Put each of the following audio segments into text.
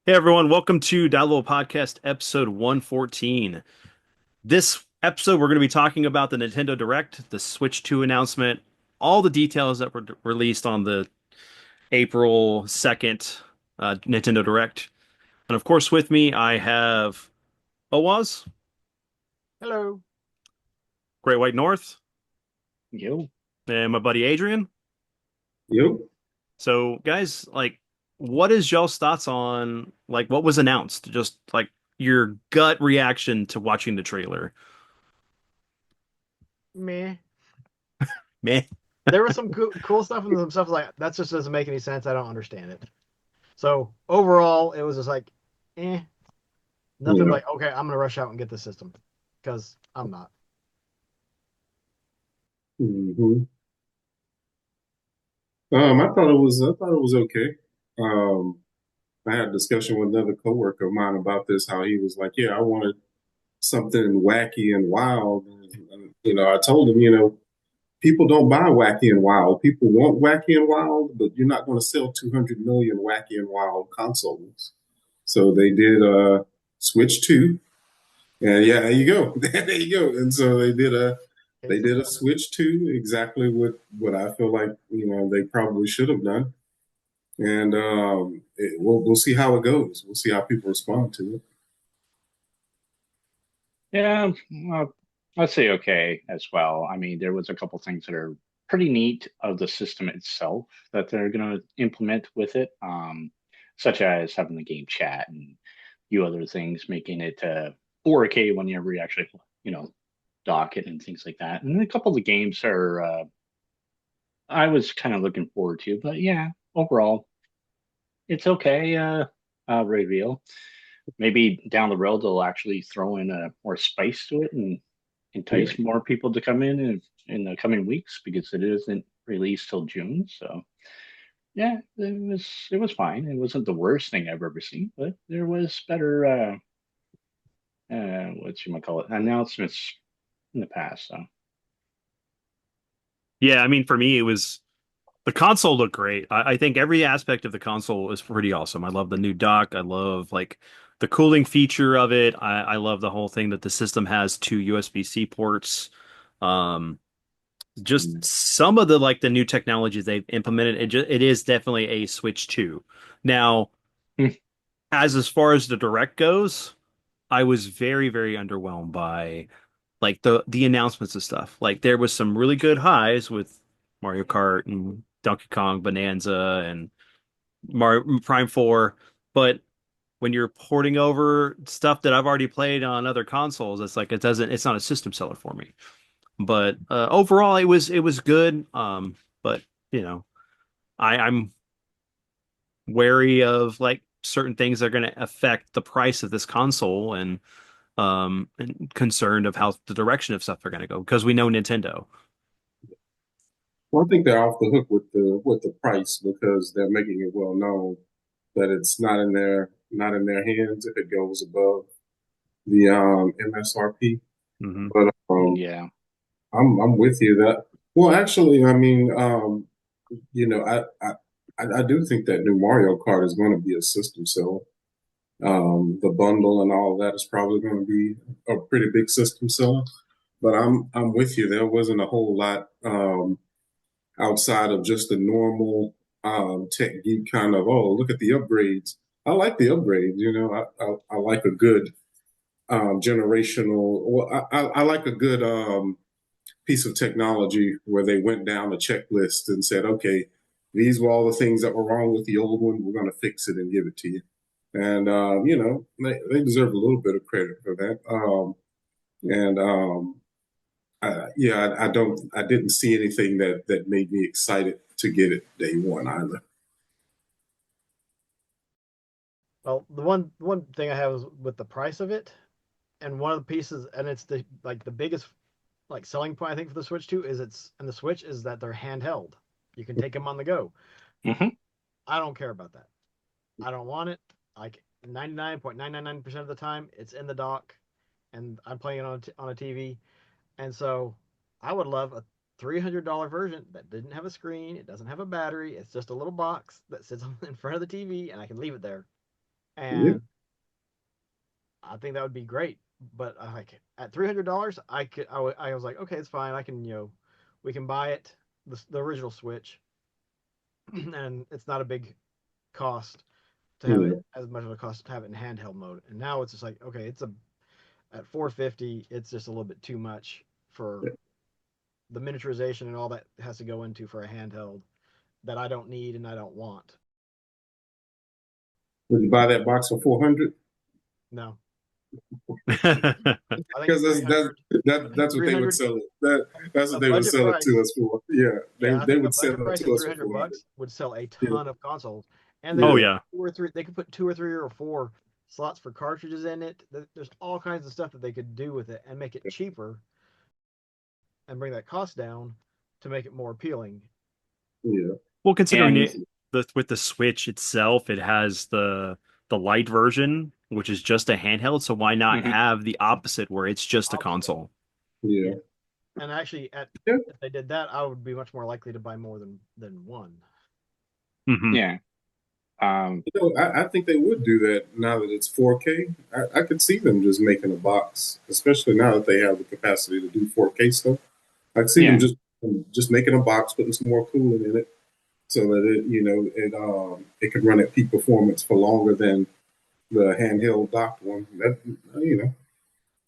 Hey everyone, welcome to Download Podcast episode 114. This episode, we're going to be talking about the Nintendo Direct, the Switch 2 announcement, all the details that were released on the April 2nd Nintendo Direct. And of course, with me, I have Owaz, Hello. Great White North, You? and my buddy Adrian. Yep. So, guys, what is y'all's thoughts on what was announced? Just like your gut reaction to watching the trailer. Meh. Meh. There was some cool stuff and some stuff like that just doesn't make any sense. I don't understand it. So overall, it was just like, eh, nothing Yeah. like okay, I'm gonna rush out and get the system because I'm not. hmm I thought it was okay. Um, I had a discussion with another coworker of mine about this, how he was like, yeah, I wanted something wacky and wild. I told him, people don't buy wacky and wild. People want wacky and wild, but you're not going to sell 200 million wacky and wild consoles. So they did Switch 2. And yeah, there you go. There you go. And so they Case in did a point. switch to exactly what I feel like they probably should have done, and we'll see how it goes. We'll see how people respond to it. Yeah, I'd say okay as well. I mean, there was a couple things that are pretty neat of the system itself that they're going to implement with it, such as having the game chat and a few other things, making it 4K whenever you actually, you know, dock it and things like that. And a couple of the games are I was kind of looking forward to, but yeah, overall, it's okay. Reveal. Maybe down the road they'll actually throw in more spice to it and Yeah. entice more people to come in the coming weeks because it isn't released till June. So yeah, it was fine. It wasn't the worst thing I've ever seen, but there was better what you might call it announcements in the past. So Yeah, I mean, for me, it was the console looked great. I think every aspect of the console is pretty awesome. I love the new dock. I love the cooling feature of it. I love the whole thing that the system has two USB-C ports. Um, just Mm. some of the new technologies they've implemented. It is definitely a Switch 2. Now, hmm, as far as the direct goes, I was very, very underwhelmed by the announcements and stuff. Like there was some really good highs with Mario Kart and Donkey Kong Bonanza and Mario Prime 4, but when you're porting over stuff that I've already played on other consoles, it's not a system seller for me. But overall it was good. But you know, I'm wary of certain things that are going to affect the price of this console and concerned of how the direction of stuff are going to go because we know Nintendo. Well, I think they're off the hook with the price because they're making it well known that it's not in their hands if it goes above the MSRP. Hmm. But yeah. I'm with you that. Well, actually, I mean, you know, I do think that new Mario Kart is going to be a system seller. The bundle and all of that is probably going to be a pretty big system seller. But I'm with you. There wasn't a whole lot outside of just the normal tech geek kind of, oh, look at the upgrades. I like the upgrades. I like a good generational. Well, I like a good piece of technology where they went down a checklist and said, okay, these were all the things that were wrong with the old one. We're going to fix it and give it to you. And, they deserve a little bit of credit for that. And yeah, I didn't see anything that made me excited to get it day one either. Well, the one thing I have is with the price of it, and one of the pieces, and it's the biggest selling point I think for the Switch 2 is the Switch is that they're handheld. You can take them on the go. Hmm. I don't care about that. I don't want it. Like 99.999% of the time, it's in the dock, and I'm playing it on a TV. And so, I would love a $300 version that didn't have a screen. It doesn't have a battery. It's just a little box that sits in front of the TV, and I can leave it there. Yeah. and I think that would be great. But like at $300, I could. I was like, okay, it's fine. I can, we can buy it, the original Switch, and it's not a big cost to have it, Yeah. as much of a cost to have it in handheld mode. And now it's just like, okay, it's a at 450, it's just a little bit too much for the miniaturization and all that has to go into for a handheld that I don't need and I don't want. Would you buy that box for 400? No, I think Because that's what three they would hundred sell it. That's what a they would budget sell it to price. us for. Yeah, Yeah, I they think a would sell budget it price to of us three for hundred 400. bucks would sell a Yeah, ton of consoles, and they Oh could yeah, put yeah. two or three. They could put two or three or four slots for cartridges in it. There's all kinds of stuff that they could do with it and make it cheaper and bring that cost down to make it more appealing. yeah. Well, considering And it with the Switch itself, it has the light version, which is just a handheld. So why not mhm, have the opposite where it's just a Opposite, console? Yeah. yeah. And actually, at Yeah. if they did that, I would be much more likely to buy more than one. Hmm. yeah. Um, I think they would do that now that it's 4K. I could see them just making a box, especially now that they have the capacity to do 4K stuff. I could see them yeah. just making a box, putting some more cooling in it, so that it could run at peak performance for longer than the handheld docked one. That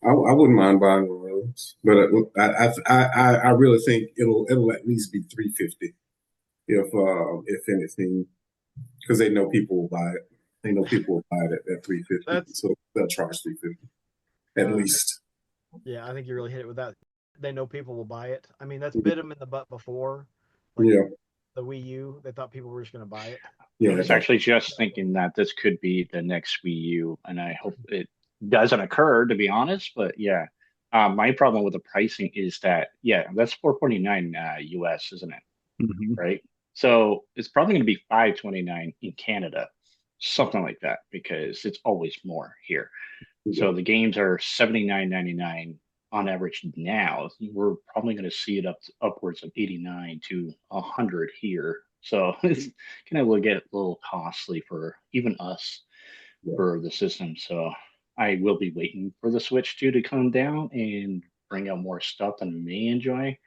I wouldn't mind buying one of those, but I really think it'll at least be 350 if anything, because they know people will buy it. They know people will buy it at 350, That's so they'll charge 350 at uh, least. yeah, I think you really hit it with that. They know people will buy it. I mean, that's bit them in the butt before, like Yeah, the Wii U. They thought people were just going to buy it. I yeah, was actually just thinking that this could be the next Wii U, and I hope it doesn't occur, to be honest. But yeah, my problem with the pricing is that yeah, that's 449 US, isn't it? Hmm. Right? So it's probably going to be 529 in Canada, something like that, because it's always more here. yeah, So the games are 79.99 on average now. We're probably going to see it upwards of 89 to 100 here. So it's going to get a little costly for even us yeah. for the system. So I will be waiting for the Switch 2 to come down and bring out more stuff that I may enjoy.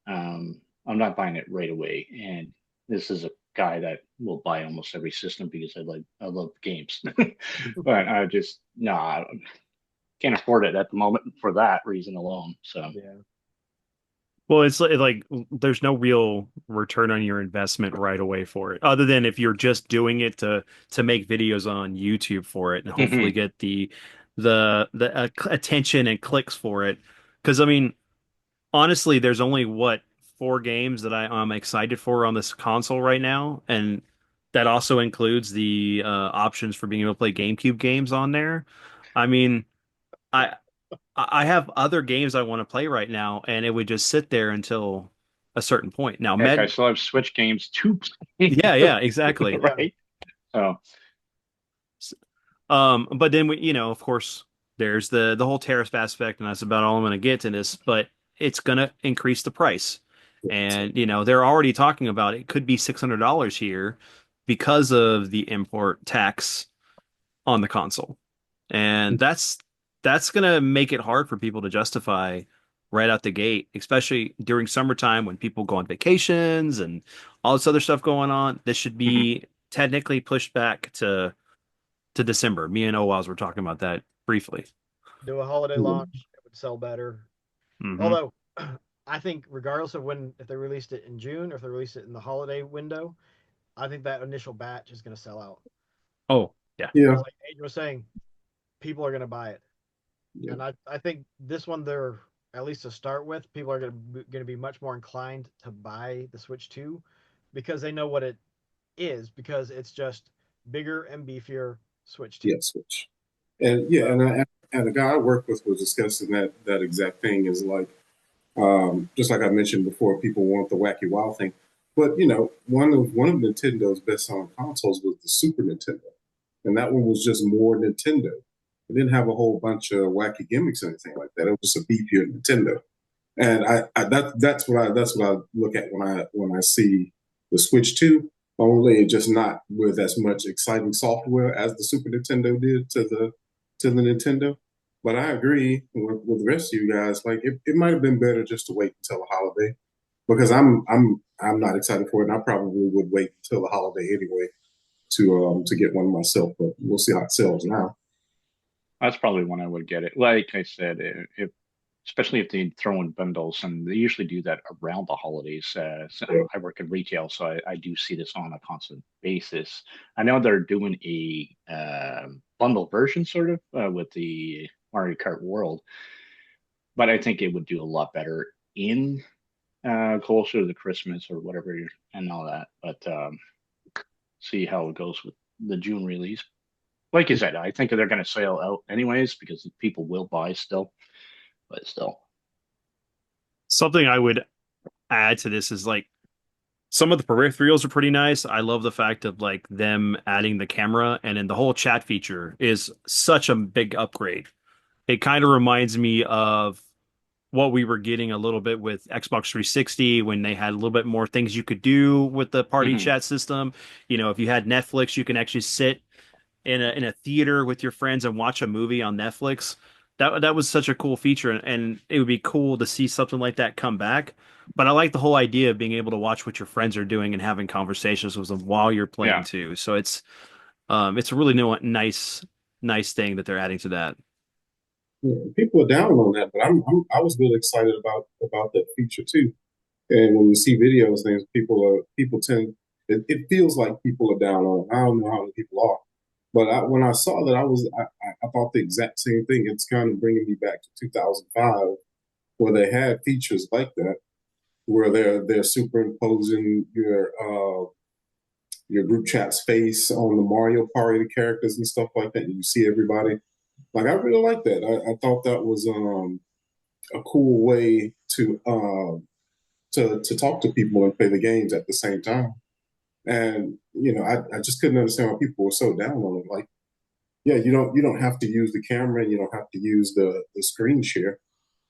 I'm not buying it right away, and this is a guy that will buy almost every system because I love games, but I just nah, can't afford it at the moment for that reason alone. So Yeah, Well, it's like there's no real return on your investment right away for it, other than if you're just doing it to make videos on YouTube for it and hopefully mhm. get the attention and clicks for it. Because I mean, honestly, there's only what 4 games that I'm excited for on this console right now, and that also includes the options for being able to play GameCube games on there. I mean, I have other games I want to play right now, and it would just sit there until a certain point. Now, Heck, I still have Switch games to play, yeah, yeah, exactly. yeah. right? So But then of course, there's the whole tariff aspect, and that's about all I'm going to get to this. But it's going to increase the price, So, and they're already talking about it could be $600 here because of the import tax on the console. And that's gonna make it hard for people to justify right out the gate, especially during summertime when people go on vacations and all this other stuff going on. This should mhm. be technically pushed back to December. Me and Owaz were talking about that briefly. Do a holiday yeah, launch, it would sell better. Hmm. Although, I think regardless of when, if they released it in June or if they released it in the holiday window, I think that initial batch is going to sell out Oh, yeah. because, yeah, like Adrian was saying, people are going to buy it. yeah, And I think this one, they're at least to start with, people are going to be much more inclined to buy the Switch 2 because they know what it is, because it's just bigger and beefier Switch 2. yeah. Switch. And yeah, So and the guy I work with was discussing that exact thing. Is like just like I mentioned before, people want the wacky wild thing. But one of Nintendo's best selling consoles was the Super Nintendo, and that one was just more Nintendo. It didn't have a whole bunch of wacky gimmicks or anything like that. It was just a beefier Nintendo, and that's what I look at when I see the Switch 2. only just not with as much exciting software as the Super Nintendo did to the Nintendo. But I agree with the rest of you guys. Like it might have been better just to wait until the holiday because I'm not excited for it, and I probably would wait until the holiday anyway to get one myself. But we'll see how it sells now. That's probably when I would get it. Like I said, if especially if they throw in bundles, and they usually do that around the holidays. So Yeah. I work in retail, so I do see this on a constant basis. I know they're doing a bundle version, sort of, with the Mario Kart World, but I think it would do a lot better in closer to Christmas or whatever, and all that. But see how it goes with the June release. Like you said, I think they're going to sell out anyways because people will buy still, but still. Something I would add to this is like some of the peripherals are pretty nice. I love the fact of like them adding the camera and then the whole chat feature is such a big upgrade. It kind of reminds me of what we were getting a little bit with Xbox 360 when they had a little bit more things you could do with the party Hmm. chat system. You know, if you had Netflix, you can actually sit in a theater with your friends and watch a movie on Netflix. That was such a cool feature, and it would be cool to see something like that come back. But I like the whole idea of being able to watch what your friends are doing and having conversations with them while you're playing Yeah. too. So it's a really nice thing that they're adding to that. Yeah, people are down on that, but I was really excited about that feature too. And when you see videos, things people tend it feels like people are down on it. I don't know how many people are, but when I saw that, I thought the exact same thing. It's kind of bringing me back to 2005, where they had features like that, where they're superimposing your group chat space on the Mario Party characters and stuff like that, and you see everybody. Like I really like that. I thought that was a cool way to talk to people and play the games at the same time. And I just couldn't understand why people were so down on it. Like, yeah, you don't have to use the camera and you don't have to use the screen share.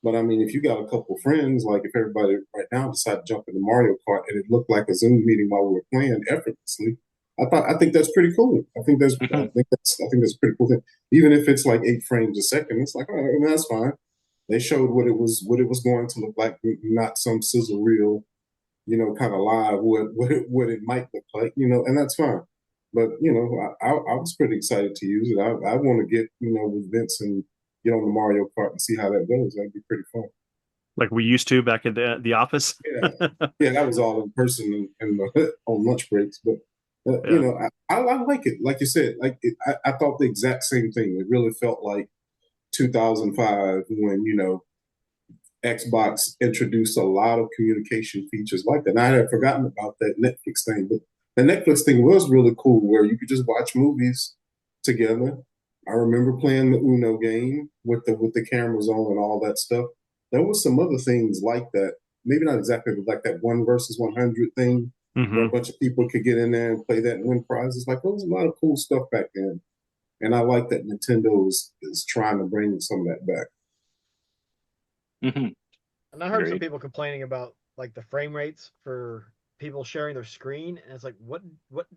But I mean, if you got a couple friends, like if everybody right now decided to jump into Mario Kart and it looked like a Zoom meeting while we were playing effortlessly, I think that's pretty cool. Hmm. I think that's a pretty cool thing. Even if it's like 8 frames a second, it's like, all right, I mean, that's fine. They showed what it was going to look like, not some sizzle reel, kind of live what it might look like, and that's fine. But I was pretty excited to use it. I want to get with Vince and get on the Mario Kart and see how that goes. That'd be pretty fun. Like we used to back at the office. Yeah, yeah, that was all in person and on lunch breaks. But Yeah. I like it. Like you said, I thought the exact same thing. It really felt like 2005 when Xbox introduced a lot of communication features like that. And I had forgotten about that Netflix thing, but the Netflix thing was really cool where you could just watch movies together. I remember playing the Uno game with the cameras on and all that stuff. There was some other things like that. Maybe not exactly like that 1 versus 100 thing where a Hmm. bunch of people could get in there and play that and win prizes. Like there was a lot of cool stuff back then. And I like that Nintendo is trying to bring some of that back. Hmm. And I heard some Agreed. people complaining about like the frame rates for people sharing their screen, and it's like, what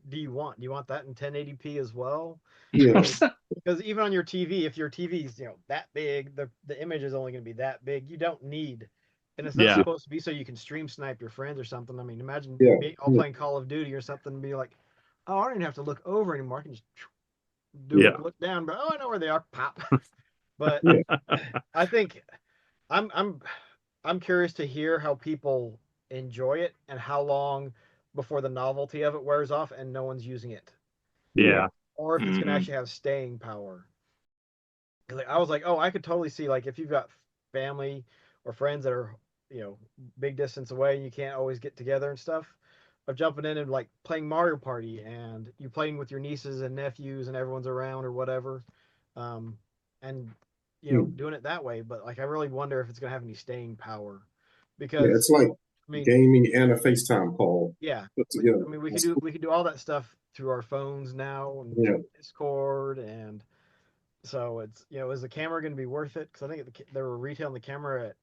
do you want? Do you want that in 1080p as well? I Yeah, mean, because even on your TV, if your TV's that big, the image is only going to be that big. You don't need, and it's not Yeah. supposed to be so you can stream snipe your friends or something. I mean, imagine yeah, being all yeah, playing Call of Duty or something, and be like, oh, I don't even have to look over anymore. I can just do a Yeah. look down, but oh, I know where they are. Pop. But yeah. I think I'm I'm I'm curious to hear how people enjoy it and how long before the novelty of it wears off and no one's using it, Yeah. Yeah. or if it's going to Hmm. actually have staying power. Like I was like, oh, I could totally see like if you've got family or friends that are big distance away and you can't always get together and stuff, of jumping in and like playing Mario Party and you playing with your nieces and nephews and everyone's around or whatever, um, and Hmm. doing it that way. But like I really wonder if it's going to have any staying power Yeah, because it's like I mean gaming and a FaceTime call yeah, put together. I mean we could That's do cool. we could do all that stuff through our phones now and Yeah, through Discord, and so it's is the camera going to be worth it? Because I think they were retailing the camera at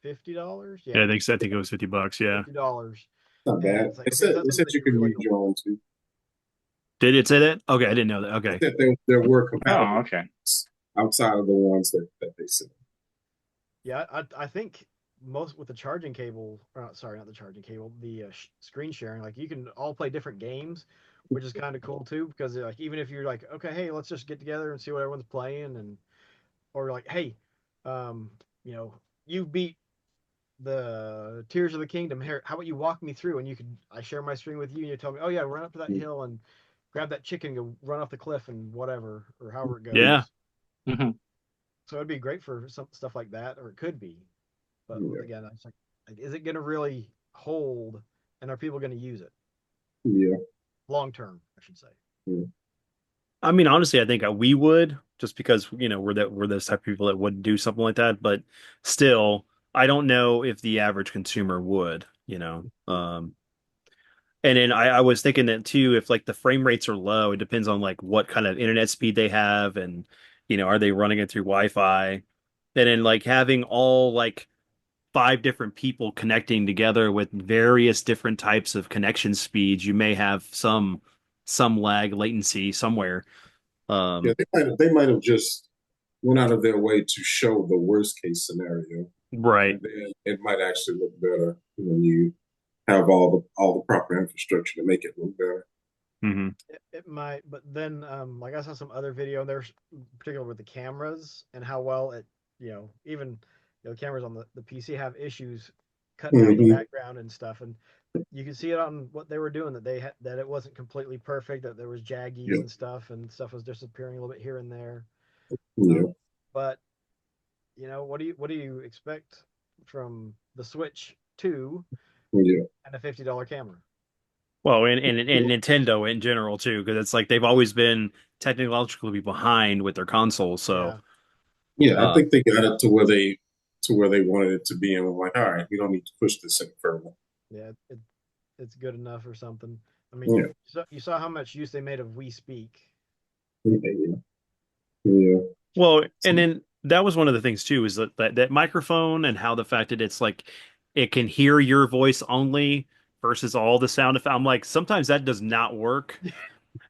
$50. Yeah, Yeah, I think it was $50. Yeah. $50, not and bad. it's like, okay, is that It something said that you you can really use your own too. Did it say that? Okay, I didn't know that. It Okay. said there were Oh, compatible okay. ones outside of the ones that they said. Yeah, I think most with the charging cable, or not, sorry, not the charging cable, the screen sharing, like you can all play different games, which is kind of cool too. Because like even if you're like, okay, hey, let's just get together and see what everyone's playing, and or like, hey, um, you know, you beat the Tears of the Kingdom. Here, how about you walk me through? And you could, I share my screen with you, and you tell me, oh yeah, run up to that hill and grab that chicken, go run off the cliff, and whatever, or however it Yeah. goes. Hmm. So it'd be great for some stuff like that, or it could be. But Yeah, again, I was like, is it going to really hold, and are people going to use it yeah, long term? I should say. yeah, I mean, honestly, I think we would just because, we're those type of people that would do something like that, but still, I don't know if the average consumer would. And then I was thinking that too, if like the frame rates are low, it depends on like what kind of internet speed they have and are they running it through Wi-Fi? And then like having all like five different people connecting together with various different types of connection speeds, you may have some lag latency somewhere. yeah. Um, They might have just went out of their way to show the worst case scenario, right. and then it might actually look better when you have all the proper infrastructure to make it look better. Hmm. It might, but then like I saw some other video. There's particular with the cameras and how well it, even the cameras on the PC have issues cutting out the Hmm. background and stuff, and you can see it on what they were doing that they had that it wasn't completely perfect, that there was jaggies Yeah, and stuff was disappearing a little bit here and there. yeah, But what do you expect from the Switch 2 yeah. and a $50 camera? Well, and Nintendo in general too, because it's like they've always been technologically behind with their consoles. So, Yeah, Yeah, I uh, think they got it to where they wanted it to be, and we're like, all right, we don't need to push this any further. yeah, it's good enough or something. I mean, Yeah, you saw how much use they made of We Speak. yeah, yeah, yeah. well, and then that was one of the things too, is that microphone and how the fact that it's like it can hear your voice only versus all the sound effects. I'm like, sometimes that does not work.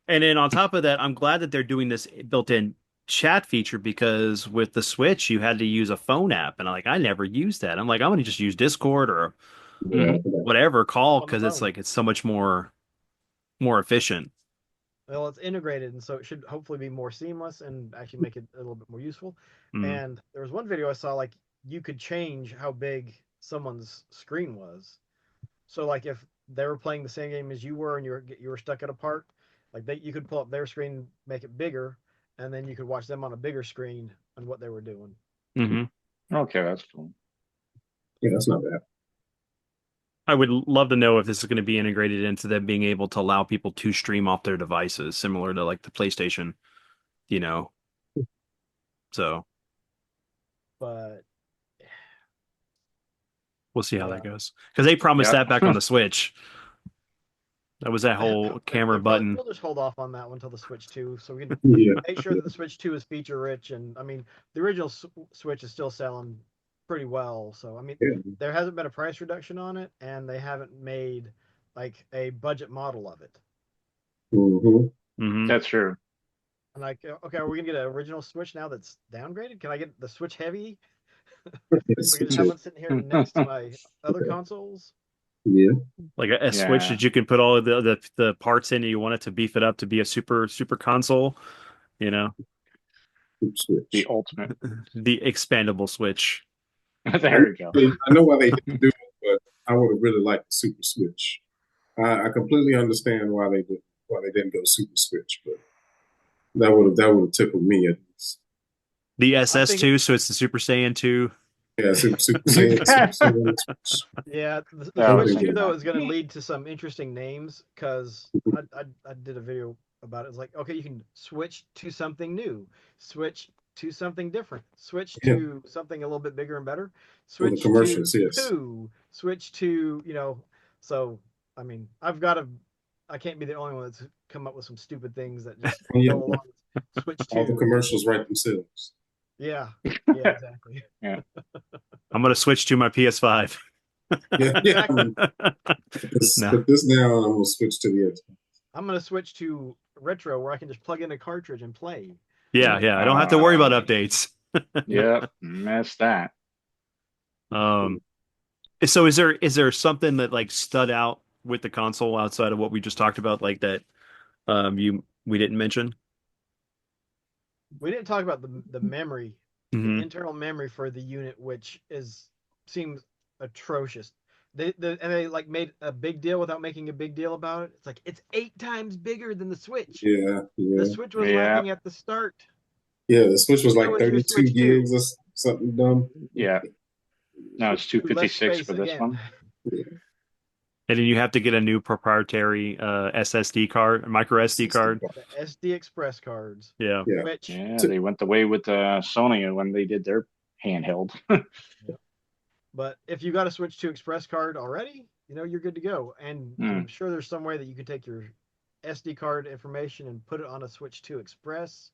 And then on top of that, I'm glad that they're doing this built-in chat feature because with the Switch, you had to use a phone app, and I never used that. I'm like, I'm gonna just use Discord or Yeah, Hmm. whatever call All on the because it's phone. like it's so much more efficient. Well, it's integrated, and so it should hopefully be more seamless and actually make it a little bit more useful. Mm. And there was one video I saw, like you could change how big someone's screen was. So like if they were playing the same game as you were and you were stuck at a part, like you could pull up their screen, make it bigger, and then you could watch them on a bigger screen on what they were doing. Hmm. Okay, that's cool. yeah, that's not bad. I would love to know if this is going to be integrated into them being able to allow people to stream off their devices, similar to like the PlayStation, you know. So But we'll see how that uh, goes. Because they promised Yep. that back on the Switch. That was that whole camera button. we'll just hold off on that one until the Switch 2, so we can Yeah, make sure that the Switch 2 is feature rich. And I mean, the original Switch is still selling pretty well. So I mean, yeah. there hasn't been a price reduction on it, and they haven't made like a budget model of it. Hmm. Hmm. That's true. And like, okay, are we gonna get an original Switch now that's downgraded? Can I get the Switch Heavy? So Yes, I can just have one sitting here next to my other consoles. yeah, Like a Switch Yeah, that you can put all of the parts in and you want it to beef it up to be a super console, you know, the switch. ultimate. the expandable Switch. I There we go. I know why they didn't do it, but I would have really liked the Super Switch. I completely understand why they didn't go Super Switch, but that would have tickled me at least. The I'm thinking, SS2, so it's the Super Saiyan 2. Yeah, Super Saiyan Switch. yeah, the That That was Switch thing too 2 would though much. is going to lead to some interesting names because I did a video about it. It's like, okay, you can switch to something new, switch to something different, switch yeah, to something a little bit bigger and better, for the switch to commercials, yes. poo, switch to, so I mean, I can't be the only one that's come up with some stupid things that just Yeah, go along with switch all the to. commercials write themselves. Yeah, yeah, exactly. Yeah. I'm gonna switch to my PS5. Yeah, yeah. I Exactly. mean, put this, No. put this down, and I'm gonna switch to the Xbox. I'm gonna switch to retro where I can just plug in a cartridge and play. Yeah, yeah. I don't have to worry about updates. Yep, missed that. Um, so is there something that like stood out with the console outside of what we just talked about, like that you we didn't mention? We didn't talk about the memory, the Hmm. internal memory for the unit, which is seems atrocious. And they like made a big deal without making a big deal about it. It's like it's 8 times bigger than the Switch. Yeah, The yeah, Switch was Yeah, lacking at the start. yeah. The Switch was So like is your 32 Switch 2. gigs or something dumb. yeah. No, it's Switch 2 less 256 space for this again. one. And then you have to get a new proprietary SSD card, micro SD SSD card. card. The SD Express cards, Yeah. Yeah. which Yeah, To- they went the way with Sony when they did their handheld. Yep. But if you got a Switch 2 Express card already, you're good to go. And I'm Hmm. sure there's some way that you can take your SD card information and put it on a Switch 2 Express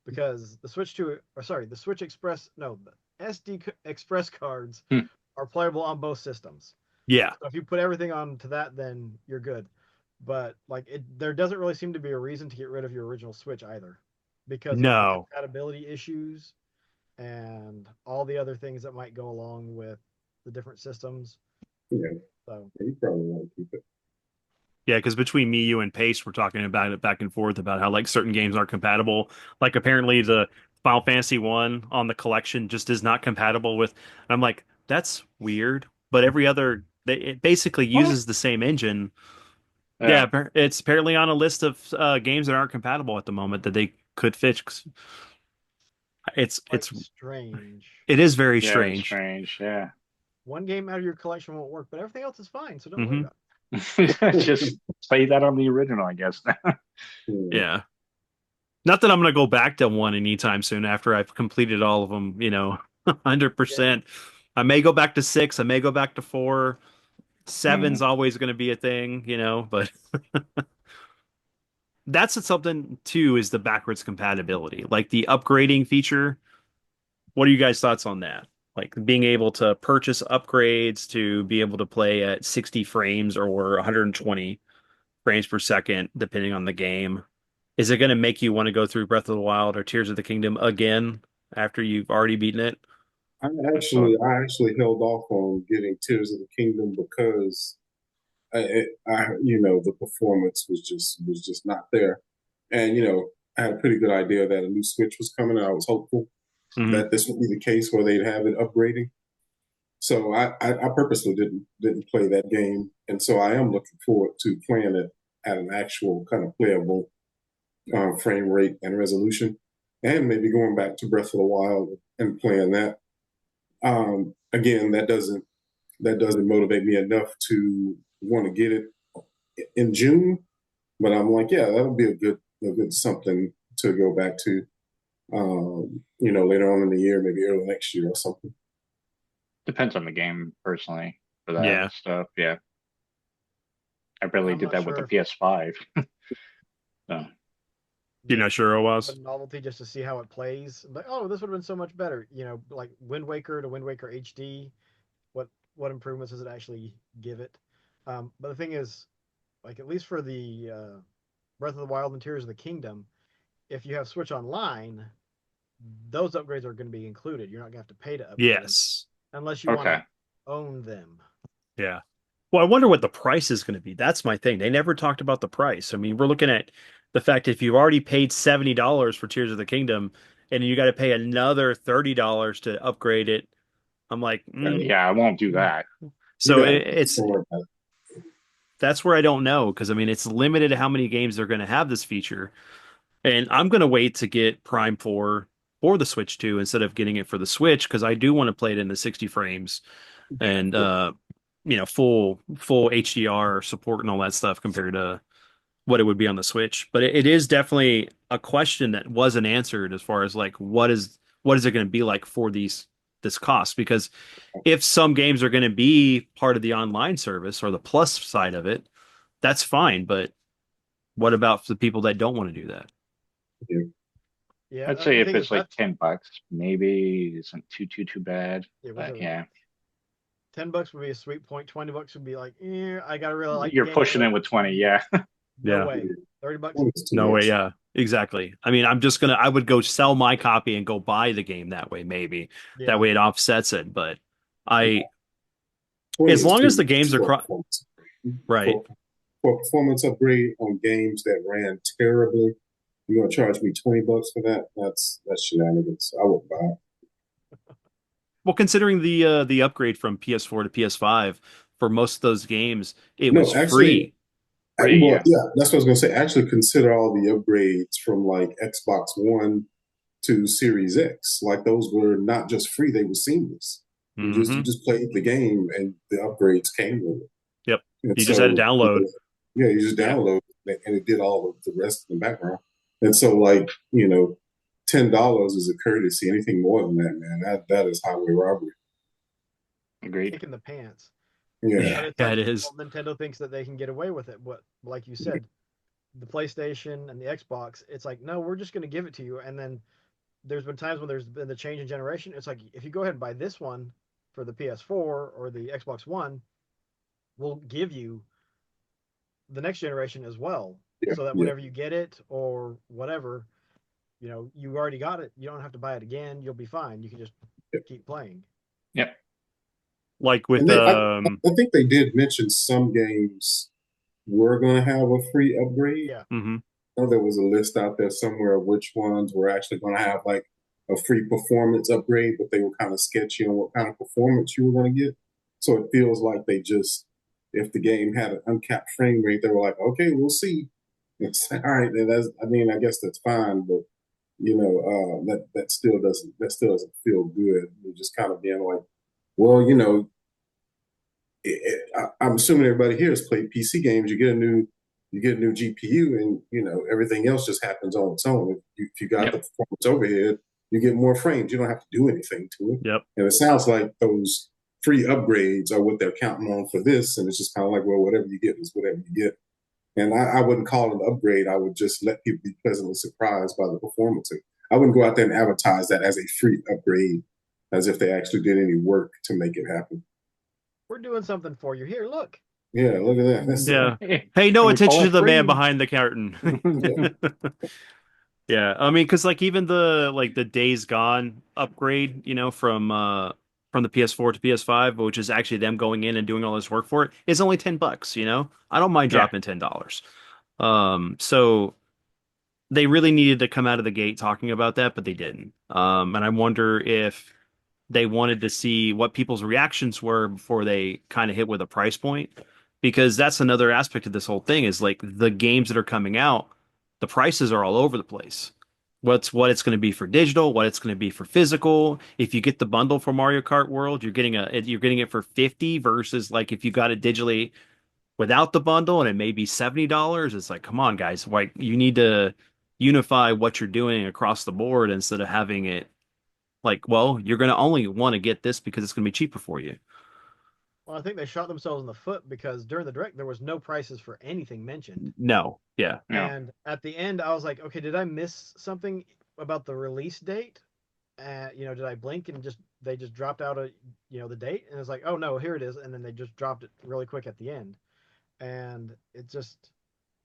because the Switch 2, or sorry, the Switch Express, no, the Express cards Hmm. are playable on both systems. Yeah. So if you put everything onto that, then you're good. But like there doesn't really seem to be a reason to get rid of your original Switch either because of the No. compatibility issues and all the other things that might go along with the different systems. yeah, So you probably want to keep it. Yeah, because between me, you, and Pace, we're talking about it back and forth about how like certain games aren't compatible. Like apparently the Final Fantasy one on the collection just is not compatible with. And I'm like, that's weird. But every other, it basically What? uses the same engine. Yeah, Yeah, it's apparently on a list of games that aren't compatible at the moment that they could fix. quite strange. It is very very strange. strange. Yeah. One game out of your collection won't work, but everything else is fine, so don't worry Hmm. about Just play that on the original, I guess. Yeah. Yeah. Not that I'm going to go back to one anytime soon after I've completed all of them, 100%. I may go back to six. I may go back to four. Seven's Hmm. always going to be a thing, but that's something too is the backwards compatibility. Like the upgrading feature. What are you guys' thoughts on that? Like being able to purchase upgrades to be able to play at 60 frames or 120 frames per second, depending on the game. Is it going to make you want to go through Breath of the Wild or Tears of the Kingdom again after you've already beaten it? So, I actually held off on getting Tears of the Kingdom because the performance was just not there, and I had a pretty good idea that a new Switch was coming. And I was hopeful Hmm. that this would be the case where they'd have it upgrading. So I purposely didn't play that game, and so I am looking forward to playing it at an actual kind of playable frame rate and resolution, and maybe going back to Breath of the Wild and playing that. Again, that doesn't motivate me enough to want to get it in June, but I'm like, yeah, that would be a good something to go back to. Later on in the year, maybe early next year or something. depends on the game, personally, for that Yeah, stuff. Yeah. I it. barely I'm did not that with sure the if PS5. So, you're not just sure it a was. novelty just to see how it plays. Like, oh, this would have been so much better. Like Wind Waker to Wind Waker HD. What improvements does it actually give it? But the thing is, like at least for the Breath of the Wild and Tears of the Kingdom, if you have Switch Online, those upgrades are going to be included. You're not going to have to pay to upgrade them Yes. unless you want okay. to own them. Yeah. Well, I wonder what the price is going to be. That's my thing. They never talked about the price. I mean, we're looking at the fact if you've already paid $70 for Tears of the Kingdom and you got to pay another $30 to upgrade it, I'm like, Yeah, I won't do that. so Yeah, it's don't worry about that's where I don't know because I mean it's limited to how many games they're going to have this feature, and I'm going to wait to get Prime 4 for the Switch 2 instead of getting it for the Switch because I do want to play it in the 60 frames and it. full HDR support and all that stuff compared to what it would be on the Switch. But it is definitely a question that wasn't answered as far as like what is it going to be like for this cost because if some games are going to be part of the online service or the plus side of it, that's fine. But what about the people that don't want to do that? Yeah. Yeah, I'd say the if thing is it's like that's $10, maybe it isn't too bad. yeah, which But are yeah, $10 would be a sweet point. $20 would be like, I gotta really like the you're game, pushing but it with 20. Yeah. no Yeah. way. $30. 20 is too No way, much. yeah. Exactly. I mean, I would go sell my copy and go buy the game that way, maybe. That Yeah. way it offsets it. But I, Yeah, 20 as is long too as the much games are for a performance upgrade. right. For a performance upgrade on games that ran terribly, you're gonna charge me $20 for that? That's shenanigans. I won't buy it. Well, considering the upgrade from PS4 to PS5 for most of those games, it was No, actually, free. Free, well, yeah. yeah, that's what I was gonna say. Actually, consider all the upgrades from like Xbox One to Series X. Like those were not just free; they were seamless. You Hmm. just played the game, and the upgrades came with it. Yep. And You just had to so, download. yeah, you just Yep. download it, and it did all of the rest in the background. And so, like $10 is a courtesy. Anything more than that, man, that is highway robbery. Agreed. Kick in the pants. Yeah, But it's Yeah, like, it well, is. Nintendo thinks that they can get away with it. What, like you said, the PlayStation and the Xbox, it's like, no, we're just going to give it to you. And then there's been times when there's been the change in generation. It's like, if you go ahead and buy this one for the PS4 or the Xbox One, we'll give you the next generation as well. yeah, So that yeah. whenever you get it or whatever, you already got it. You don't have to buy it again. You'll be fine. You can just Yeah. keep playing. Yep. Like And with I think they did mention some games were going to have a free upgrade. Yeah. mhm. I know there was a list out there somewhere of which ones were actually going to have like a free performance upgrade, but they were kind of sketchy on what kind of performance you were going to get. So it feels like they just, if the game had an uncapped frame rate, they were like, okay, we'll see. It's all right. I mean, I guess that's fine, but that still doesn't feel good. You're just kind of being like, well, I'm assuming everybody here has played PC games. You get a new GPU, and everything else just happens on its own. If you got the Yep. performance overhead, you get more frames. You don't have to do anything to it. Yep. And it sounds like those free upgrades are what they're counting on for this. And it's just kind of like, well, whatever you get is whatever you get. And I wouldn't call it an upgrade. I would just let people be pleasantly surprised by the performance. I wouldn't go out there and advertise that as a free upgrade, as if they actually did any work to make it happen. We're doing something for you. Here, look. Yeah, look at that. That's Yeah. Hey, Hey, no and we call attention to it the man free. behind the curtain. yeah, Yeah, I mean, because like even the Days Gone upgrade, from the PS4 to PS5, which is actually them going in and doing all this work for it, is only $10. I don't mind Yeah. dropping $10. So they really needed to come out of the gate talking about that, but they didn't. And I wonder if they wanted to see what people's reactions were before they kind of hit with a price point, because that's another aspect of this whole thing is like the games that are coming out, the prices are all over the place. What it's going to be for digital, what it's going to be for physical. If you get the bundle for Mario Kart World, you're getting it for 50 versus like if you got it digitally without the bundle and it may be $70. It's like, come on, guys. Like you need to unify what you're doing across the board instead of having it like, well, you're going to only want to get this because it's going to be cheaper for you. Well, I think they shot themselves in the foot because during the direct there was no prices for anything mentioned. No. Yeah. No. And at the end, I was like, okay, did I miss something about the release date? Did I blink and just they just dropped out the date? And it's like, oh no, here it is. And then they just dropped it really quick at the end. And it just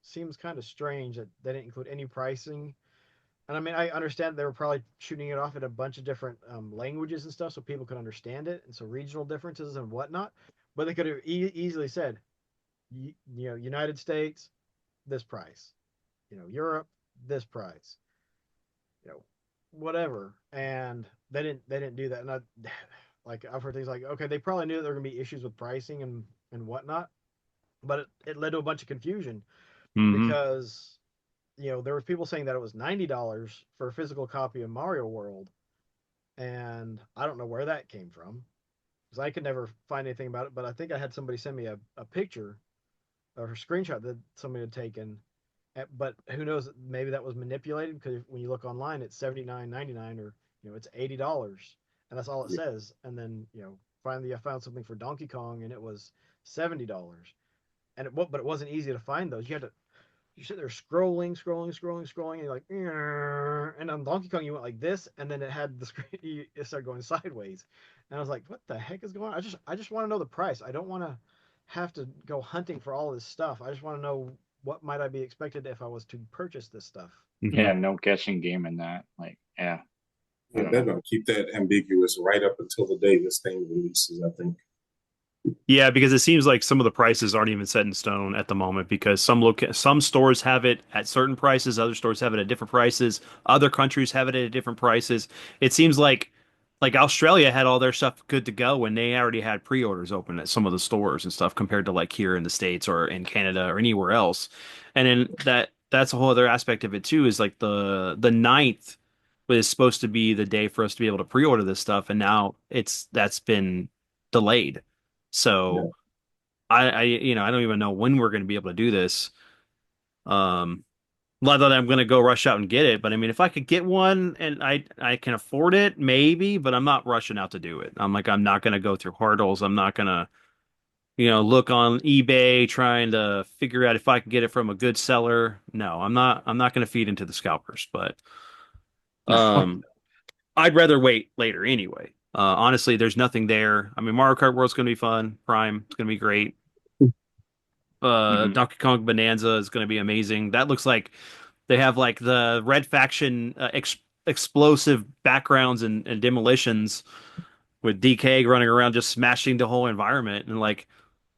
seems kind of strange that they didn't include any pricing. And I mean, I understand they were probably shooting it off in a bunch of different languages and stuff so people could understand it, and so regional differences and whatnot. But they could have easily said, United States, this price, Europe, this price, you know, whatever. And they didn't do that. And I, like I've heard things like, okay, they probably knew that there were gonna be issues with pricing and whatnot, but it led to a bunch of confusion Hmm. because there was people saying that it was $90 for a physical copy of Mario World, and I don't know where that came from because I could never find anything about it. But I think I had somebody send me a picture or a screenshot that somebody had taken. But who knows? Maybe that was manipulated because when you look online, it's $79.99 or it's $80, and that's all it says. And then finally I found something for Donkey Kong, and it was $70. And but it wasn't easy to find those. You sit there scrolling, and you're like, and on Donkey Kong you went like this, and then it had the screen, it started going sideways, and I was like, what the heck is going on? I just want to know the price. I don't want to have to go hunting for all this stuff. I just want to know what might I be expected if I was to purchase this stuff? Hmm. Yeah, no guessing game in that. Like, yeah, I Yeah, don't they're know. going to keep that ambiguous right up until the day this thing releases, I think. Yeah, because it seems like some of the prices aren't even set in stone at the moment because some stores have it at certain prices, other stores have it at different prices, other countries have it at different prices. It seems like Australia had all their stuff good to go when they already had pre-orders open at some of the stores and stuff compared to like here in the States or in Canada or anywhere else. And then that's a whole other aspect of it too, is like the ninth was supposed to be the day for us to be able to pre-order this stuff, and now that's been delayed. Yeah. So I don't even know when we're going to be able to do this. Um, not that I'm going to go rush out and get it, but I mean, if I could get one and I can afford it, maybe, but I'm not rushing out to do it. I'm not going to go through hurdles. I'm not going to, look on eBay trying to figure out if I can get it from a good seller. No, I'm not going to feed into the scalpers, but um, I'd rather wait later anyway. Honestly, there's nothing there. I mean, Mario Kart World's going to be fun. Prime, it's going to be great. Hmm. Donkey Kong Bonanza is going to be amazing. That looks like they have like the Red Faction explosive backgrounds and demolitions with DK running around just smashing the whole environment, and like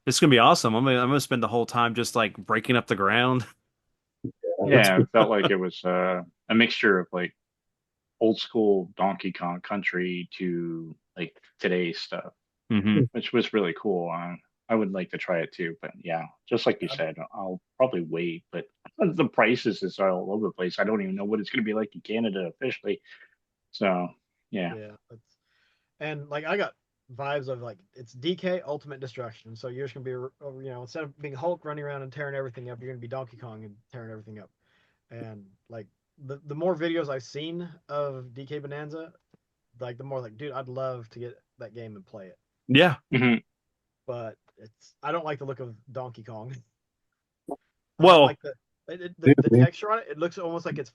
it's gonna be awesome. I'm gonna spend the whole time just like breaking up the ground. That's Yeah, it felt like it was a mixture of like old school Donkey Kong Country to like today's stuff, Hmm. which was really cool. I would like to try it too, but yeah, just like you I, said, I'll probably wait. But the prices is all over the place. I don't even know what it's going to be like in Canada officially. So yeah. yeah, and like I got vibes of like it's DK Ultimate Destruction. So you're just gonna be, instead of being Hulk running around and tearing everything up, you're gonna be Donkey Kong and tearing everything up. And like the more videos I've seen of DK Bonanza, like the more like, dude, I'd love to get that game and play it. Yeah. Hmm. But I don't like the look of Donkey Kong. I don't Well, like the yeah, texture on it. It looks almost like it's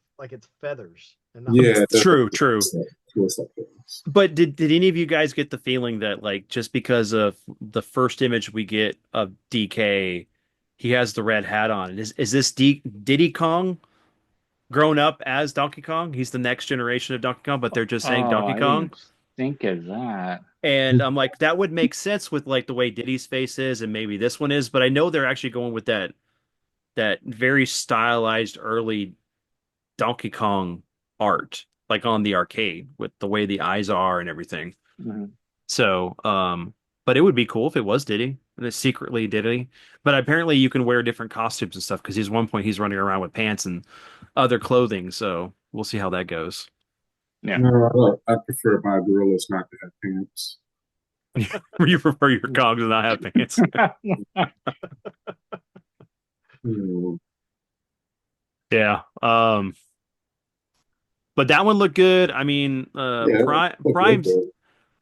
feathers and not yeah, like. true, true. twist like this. But did any of you guys get the feeling that like just because of the first image we get of DK, he has the red hat on? Is this Diddy Kong grown up as Donkey Kong? He's the next generation of Donkey Kong, but they're just saying Oh, Donkey I Kong. didn't think of that. And I'm like, that would make sense with like the way Diddy's face is, and maybe this one is, but I know they're actually going with that very stylized early Donkey Kong art, like on the arcade with the way the eyes are and everything. Mhm. So, but it would be cool if it was Diddy and it's secretly Diddy. But apparently you can wear different costumes and stuff because he's one point he's running around with pants and other clothing. So we'll see how that goes. Yeah. No, I prefer my gorillas not to have pants. You prefer your Kongs to not have pants. Hmm. Yeah. But that one looked good. I mean, Yeah, look real good.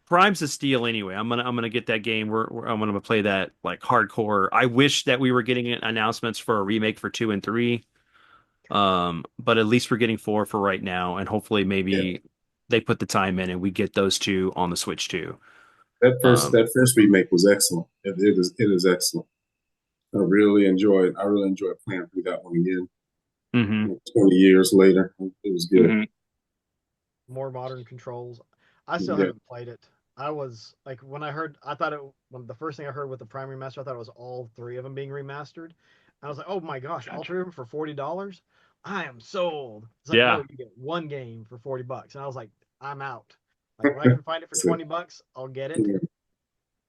Prime's a steal anyway. I'm gonna get that game. I'm gonna play that like hardcore. I wish that we were getting announcements for a remake for 2 and 3. But at least we're getting 4 for right now, and hopefully Yeah, maybe they put the time in and we get those two on the Switch too. Um, that first remake was excellent. It is excellent. I really enjoyed playing through that one again. hmm 20 years later, it was good. Hmm. More modern controls. I still Yeah, haven't played it. I was like when I heard, I thought it when the first thing I heard with the Prime remaster, I thought it was all three of them being remastered. I was like, oh my gosh, all Gotcha. three of them for $40. I am sold. It's like, no, yeah. you get one game for $40, and I was like, I'm out. Like when I can find it for so, $20, I'll get it. yeah,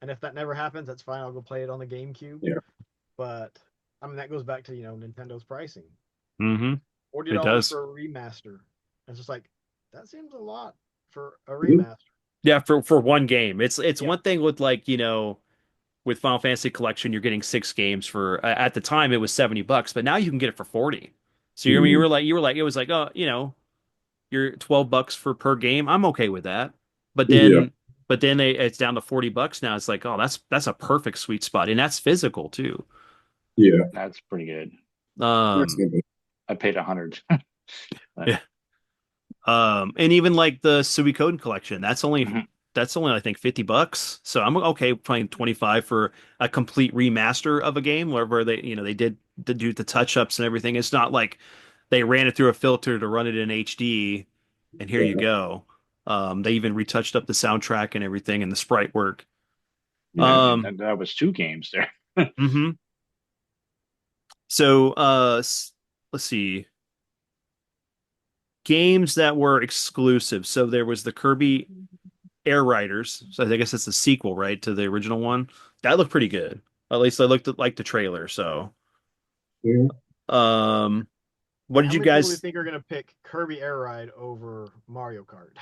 And if that never happens, that's fine. I'll go play it on the GameCube. yeah. But I mean, that goes back to Nintendo's pricing. hmm forty It dollars does. for a remaster. It's just like that seems a lot for a Mhm. remaster. Yeah, for one game. It's Yeah, one thing with like, with Final Fantasy Collection, you're getting 6 games for at the time it was $70, but now you can get it for 40. So you I mean Mhm. you were like it was like, oh, you're $12 for per game. I'm okay with that. But Yeah, then it's down to $40 now. It's like, oh, that's a perfect sweet spot. And that's physical too. yeah. That's pretty good. That's Um good. I paid 100. But yeah. And even like the Suikoden collection, that's only mhm. that's only I think $50. So I'm okay paying 25 for a complete remaster of a game where they they did do the touch ups and everything. It's not like they ran it through a filter to run it in HD and here you Yeah. go. They even retouched up the soundtrack and everything and the sprite work. Yeah, Um, that was two games there. mhm. So let's see. Games that were exclusive. So there was the Kirby Air Riders. So I guess it's a sequel, right, to the original one. That looked pretty good. At least I looked at like the trailer. So, Yeah. um, what did How you many people do you guys? think are going to pick Kirby Air Ride over Mario Kart?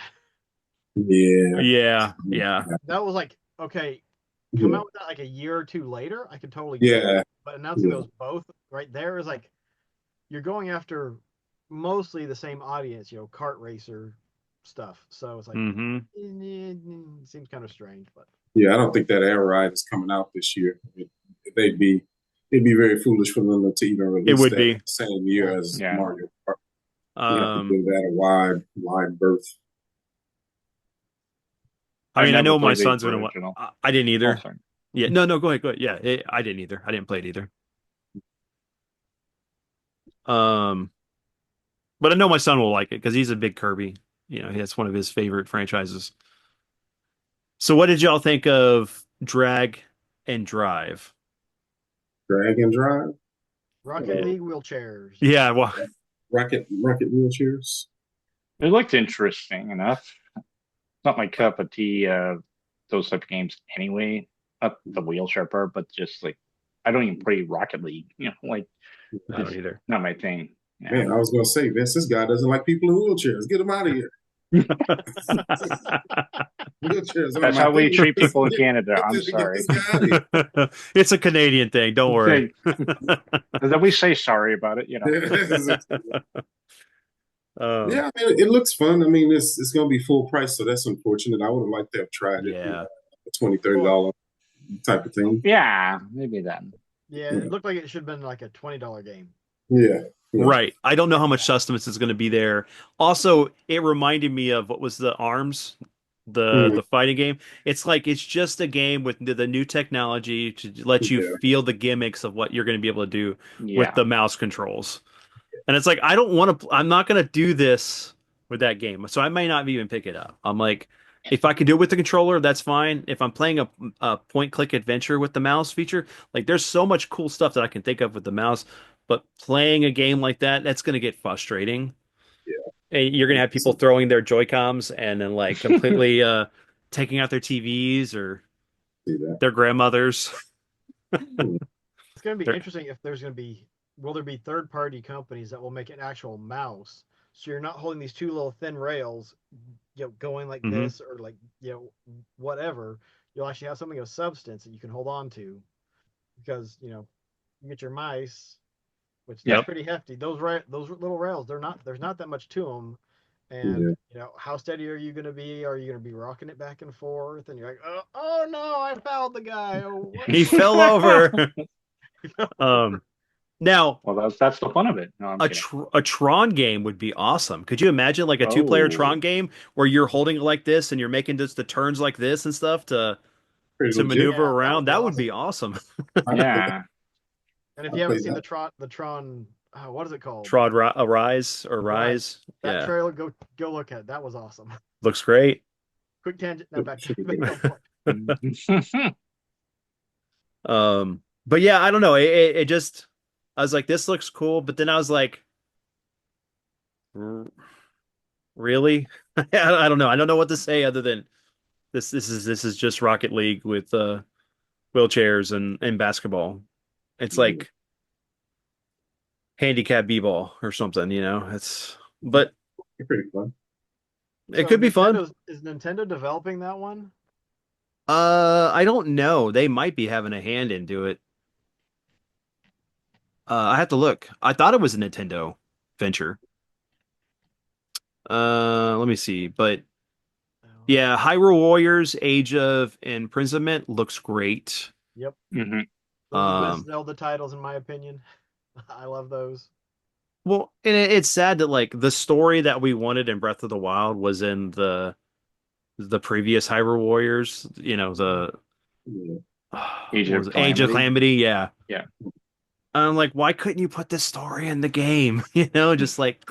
Yeah. Yeah, yeah. That was like, okay, come Yeah. out with that like a year or two later, I could totally get it. Yeah. But announcing Yeah. those both right there is like you're going after mostly the same audience, kart racer stuff. So it's like, Hmm. seems kind of strange, but Yeah. I don't think that Air Ride is coming out this year. They'd be it'd be very foolish for them to even It release would that be. the same yeah. year as Yeah. Mario Kart. You have to Um, give that a wide berth. I I've mean, I never know my played the son's gonna want. original. I didn't Oh, either. sorry. Yeah, no, no, go ahead, go ahead. Yeah, I didn't either. I didn't play it either. Um, but I know my son will like it because he's a big Kirby. That's one of his favorite franchises. So, what did y'all think of Drag and Drive? Drag and Drive, Rocket uh, League wheelchairs. Yeah, well, Rocket wheelchairs. It looked interesting enough. Not my cup of tea, those type of games anyway. Not the wheelchair part, but just like I don't even play Rocket League. Like I don't it's either. not my thing. Yeah. Man, I was gonna say, Vince, this guy doesn't like people in wheelchairs. Get him out of here. Wheelchairs aren't That's my how we thing. treat people in Canada. I'm Get sorry. this guy out of here. It's a Canadian thing. Don't worry. Okay. Then we say sorry about it. Um, Yeah, I mean, it looks fun. I mean, it's gonna be full price, so that's unfortunate. I would have liked to have tried it, yeah. a 20 30 Well, dollar type of thing. Yeah, maybe then. yeah, Yeah, it looked like it should have been like a $20 game. yeah, yeah. Right. I don't know how If much that. sustenance is going to be there. Also, it reminded me of what was the ARMS, the Mm, the fighting game. It's like it's just a game with the new technology to let you yeah, feel the gimmicks of what you're going to be able to do with Yeah. the mouse controls. And it's like I don't want to. I'm not going to do this with that game, so I may not even pick it up. I'm like, if I can do it with the controller, that's fine. If I'm playing a point click adventure with the mouse feature, like there's so much cool stuff that I can think of with the mouse. But playing a game like that, that's going to get frustrating. yeah. And you're going to have people So, throwing their Joy-Cons and then like completely taking out their TVs or see that. their grandmothers. Mm, It's going to be They're, interesting if there's going to be, will there be third party companies that will make an actual mouse? So you're not holding these two little thin rails, going like hmm. this or like, whatever. You'll actually have something of substance that you can hold on to because, you get your mice, which that's Yeah. Yep. pretty hefty. Those little rails, there's not that much to them. And, yeah, how steady are you going to be? Are you going to be rocking it back and forth? And you're like, oh no, I fouled the guy. Oh, what? He fell over. Um, now Well, that's the fun of it. No, I'm kidding. a Tron game would be awesome. Could you imagine like a two-player Oh, Tron game where you're holding it like this and you're making just the turns like this and stuff pretty to legit. maneuver Yeah, that would around? be That would be awesome. awesome. yeah. And if I you haven't played seen that. the Tron, what is it called? Trod Rise or Right. Rise. That Yeah, trailer, go look at it. That was awesome. looks great. Quick tangent. Now Should have back been. on point. But yeah, I don't know. It just I was like, this looks cool, but then I was like, "R- really? I don't know. I don't know what to say other than this is just Rocket League with wheelchairs and basketball. It's Yeah, like handicap b-ball or something. But pretty fun. it So could be fun. Nintendo developing that one? I don't know. They might be having a hand into it. I have to look. I thought it was a Nintendo venture. Let me see. But Oh, yeah, Hyrule Warriors: Age of Imprisonment looks great. yep. Hmm. Those are the best Um, Zelda titles in my opinion. I love those. well, and it's sad that like the story that we wanted in Breath of the Wild was in the the previous Hyrule Warriors, Mhm. Yeah. Age what was of it? Age of Calamity. Calamity, yeah. Yeah. I'm like, why couldn't you put this story in the game? Just like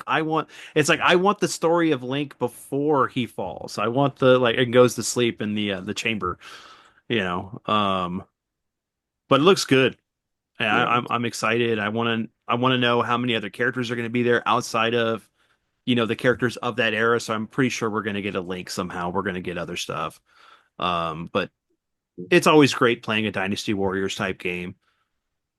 it's like I want the story of Link before he falls. I want the like and goes to sleep in the chamber, you know. But it looks good. And Yeah. I'm excited. I want to know how many other characters are going to be there outside of the characters of that era. So I'm pretty sure we're going to get a Link somehow. We're going to get other stuff. But it's always great playing a Dynasty Warriors type game.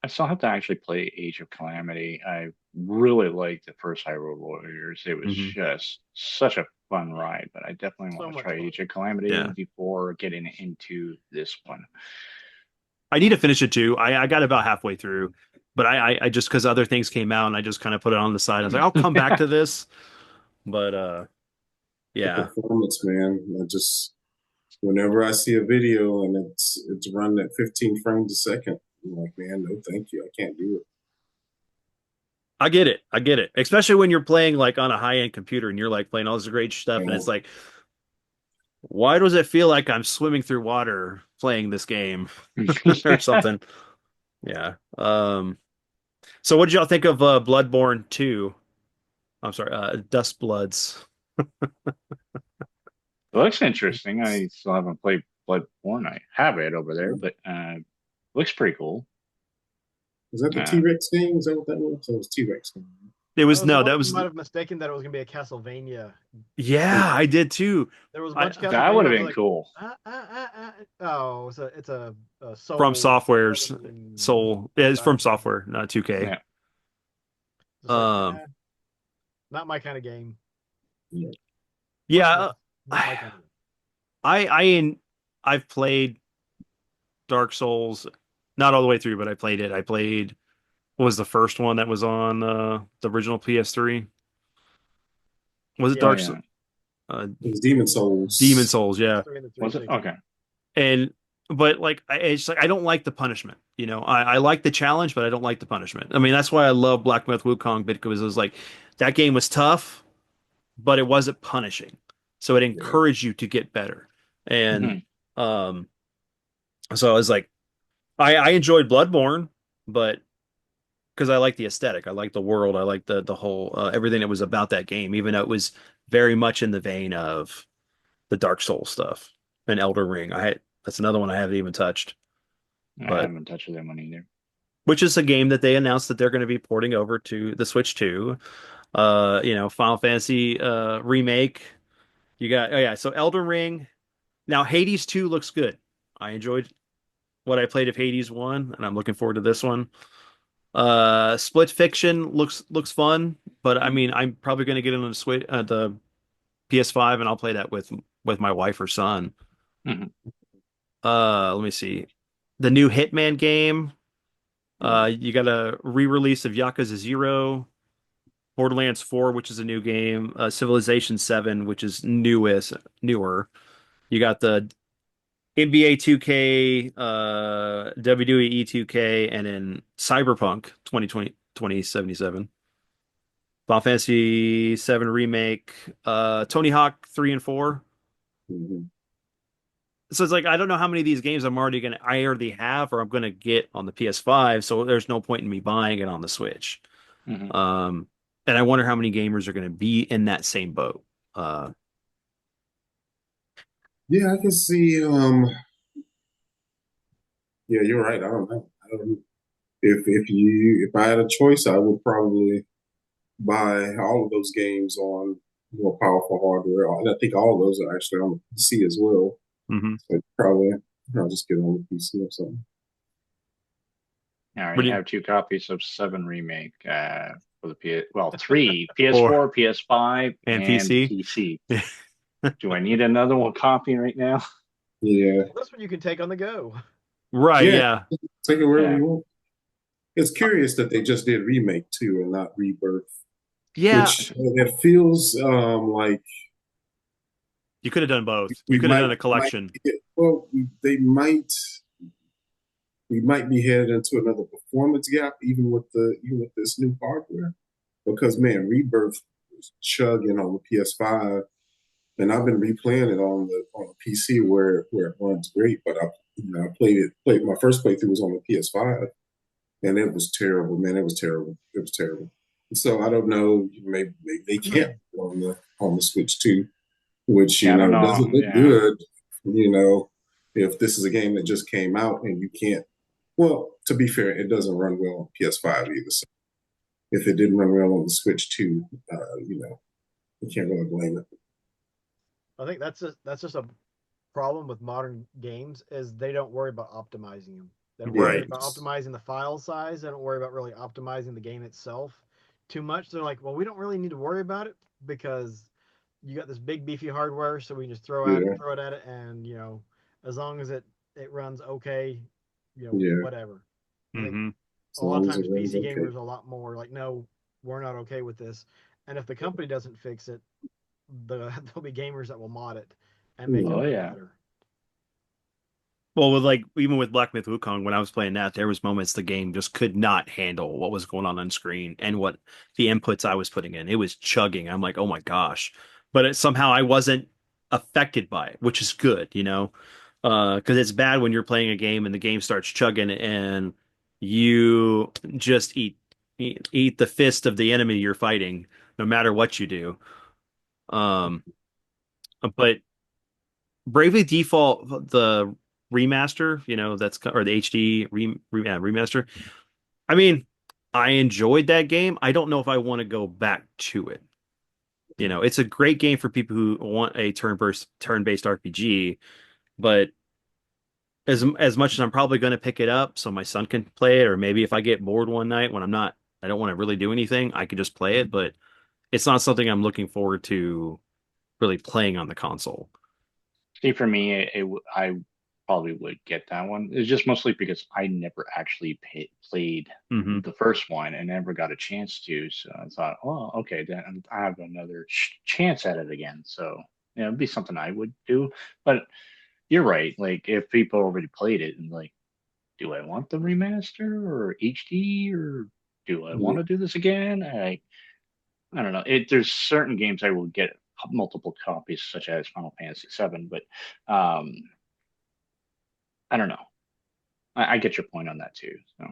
I still have to actually play Age of Calamity. I really liked the first Hyrule Warriors. It was Hmm. just such a fun ride, but I definitely want So to much try fun. Age of Calamity Yeah. before getting into this one. I need to finish it too. I got about halfway through, but I just because other things came out and I just kind of put it on the side. I was like, I'll come back to this. But The yeah, performance, man. I just whenever I see a video and it's running at 15 frames a second, I'm like, man, no, thank you. I can't do it. I get it. I get it. Especially when you're playing like on a high-end computer and you're like playing all this great stuff and it's You like, why does it feel like I'm swimming through water playing this game or something? Yeah. So what did y'all think of Bloodborne 2? I'm sorry, Dust Bloods. It looks interesting. I still haven't played Bloodborne. I have it over there, know, but looks pretty cool. is that the T Uh, Rex game? Is that what that was? That was T Rex game. It That was was the no, one that that you was might have mistaken that it was going to be a Castlevania. yeah, I did too. There was a I bunch of that would Castlevania. I have was been like, cool. oh, it's a from soul Software's killing Soul. Yeah, it's from dinosaur. Software, not 2K. Yeah. Just like, Um, not my kind of game. Yeah. Much yeah, less, not my kind of game. I I in I've played Dark Souls, not all the way through, but I played it. I played what was the first one that was on the original PS3? Was it Oh Yeah, Dark yeah. uh, It was Demon Demon Souls. Souls? Yeah, PS3 and the Was it? 360. Okay. and but like it's like I don't like the punishment. I like the challenge, but I don't like the punishment. I mean, that's why I love Black Myth Wukong because it was like that game was tough, but it wasn't punishing, so it Yeah. encouraged you to get better. And Hmm. um, so I was like, I enjoyed Bloodborne, but because I like the aesthetic, I like the world, I like the whole everything that was about that game, even though it was very much in the vein of the Dark Souls stuff and Elder Ring. That's another one I haven't even touched, I but haven't touched that one either. which is a game that they announced that they're going to be porting over to the Switch 2. Final Fantasy remake. You got oh yeah, so Elder Ring. Now Hades 2 looks good. I enjoyed what I played of Hades 1, and I'm looking forward to this one. Split Fiction looks fun, but I mean, I'm probably going to get it on the PS5, and I'll play that with my wife or son. Hmm. Let me see. The new Hitman game. Yeah. You got a re-release of Yakuza 0, Borderlands 4, which is a new game, Civilization 7, which is newer. You got the NBA 2K, WWE 2K, and then Cyberpunk 2077. Final Fantasy 7 Remake, Tony Hawk 3 and 4. Mhm. So it's like I don't know how many of these games I already have or I'm gonna get on the PS5, so there's no point in me buying it on the Switch. Hmm. Um, and I wonder how many gamers are gonna be in that same boat. Uh, Yeah, I can see. Yeah, you're right. I don't know. I don't know. If I had a choice, I would probably buy all of those games on more powerful hardware. And I think all of those are actually on the PC as well. mhm. So probably I'll just get on the PC or something. I What already do you, have two copies of 7 Remake for the three or PS4, PS5, and and PC? PC. Do I need another one copy right now? Yeah, Well, this one you can take on the go. Right, yeah. yeah. Take it wherever Yeah. you want. It's curious that they just did remake too and not rebirth, Yeah, which it feels like you could have done both. You we could have done might a might collection. well they might we might be headed into another performance gap even with this new hardware because man, rebirth was chugging on the PS5 and I've been replaying it on the PC where it runs great. But I played my first playthrough was on the PS5, and it was terrible, man. It was terrible. It was terrible. So I don't know. Maybe they can't on the Switch too, which Yeah, I don't know. doesn't look Yeah. good. You know, if this is a game that just came out and you can't. Well, to be fair, it doesn't run well on PS5 either. So if it didn't run well on the Switch too, you can't really blame it. I think that's just a problem with modern games is they don't worry about optimizing them. They don't Yeah, worry Right. about optimizing the file size. They don't worry about really optimizing the game itself too much. They're like, well, we don't really need to worry about it because you got this big beefy hardware, so we can just yeah, throw it at it, and as long as it runs okay, yeah. whatever. I think Hmm. a As lot of long as times it runs PC okay. gamers are a lot more like, no, we're not okay with this, and if the company doesn't fix it, there'll be gamers that will mod it and make it Oh Yeah, run yeah. better. Well, with like even with Black Myth Wukong, when I was playing that, there was moments the game just could not handle what was going on screen and what the inputs I was putting in. It was chugging. I'm like, oh my gosh, but somehow I wasn't affected by it, which is good, because it's bad when you're playing a game and the game starts chugging and you just eat the fist of the enemy you're fighting, no matter what you do. Um, but Bravely Default, the remaster, or the HD remaster. I mean, I enjoyed that game. I don't know if I want to go back to it. It's a great game for people who want a turn-based RPG, but as much as I'm probably going to pick it up so my son can play it, or maybe if I get bored one night when I don't want to really do anything, I could just play it, but it's not something I'm looking forward to really playing on the console. See, for me, I probably would get that one. It's just mostly because I never actually played Hmm. the first one and never got a chance to. So I thought, oh, okay, then I have another chance at it again. So yeah, it'd be something I would do. But you're right. Like if people already played it and like, do I want the remaster or HD or do I want yeah, to do this again? I don't know. There's certain games I will get multiple copies, such as Final Fantasy VII, but um, I don't know. I get your point on that too. So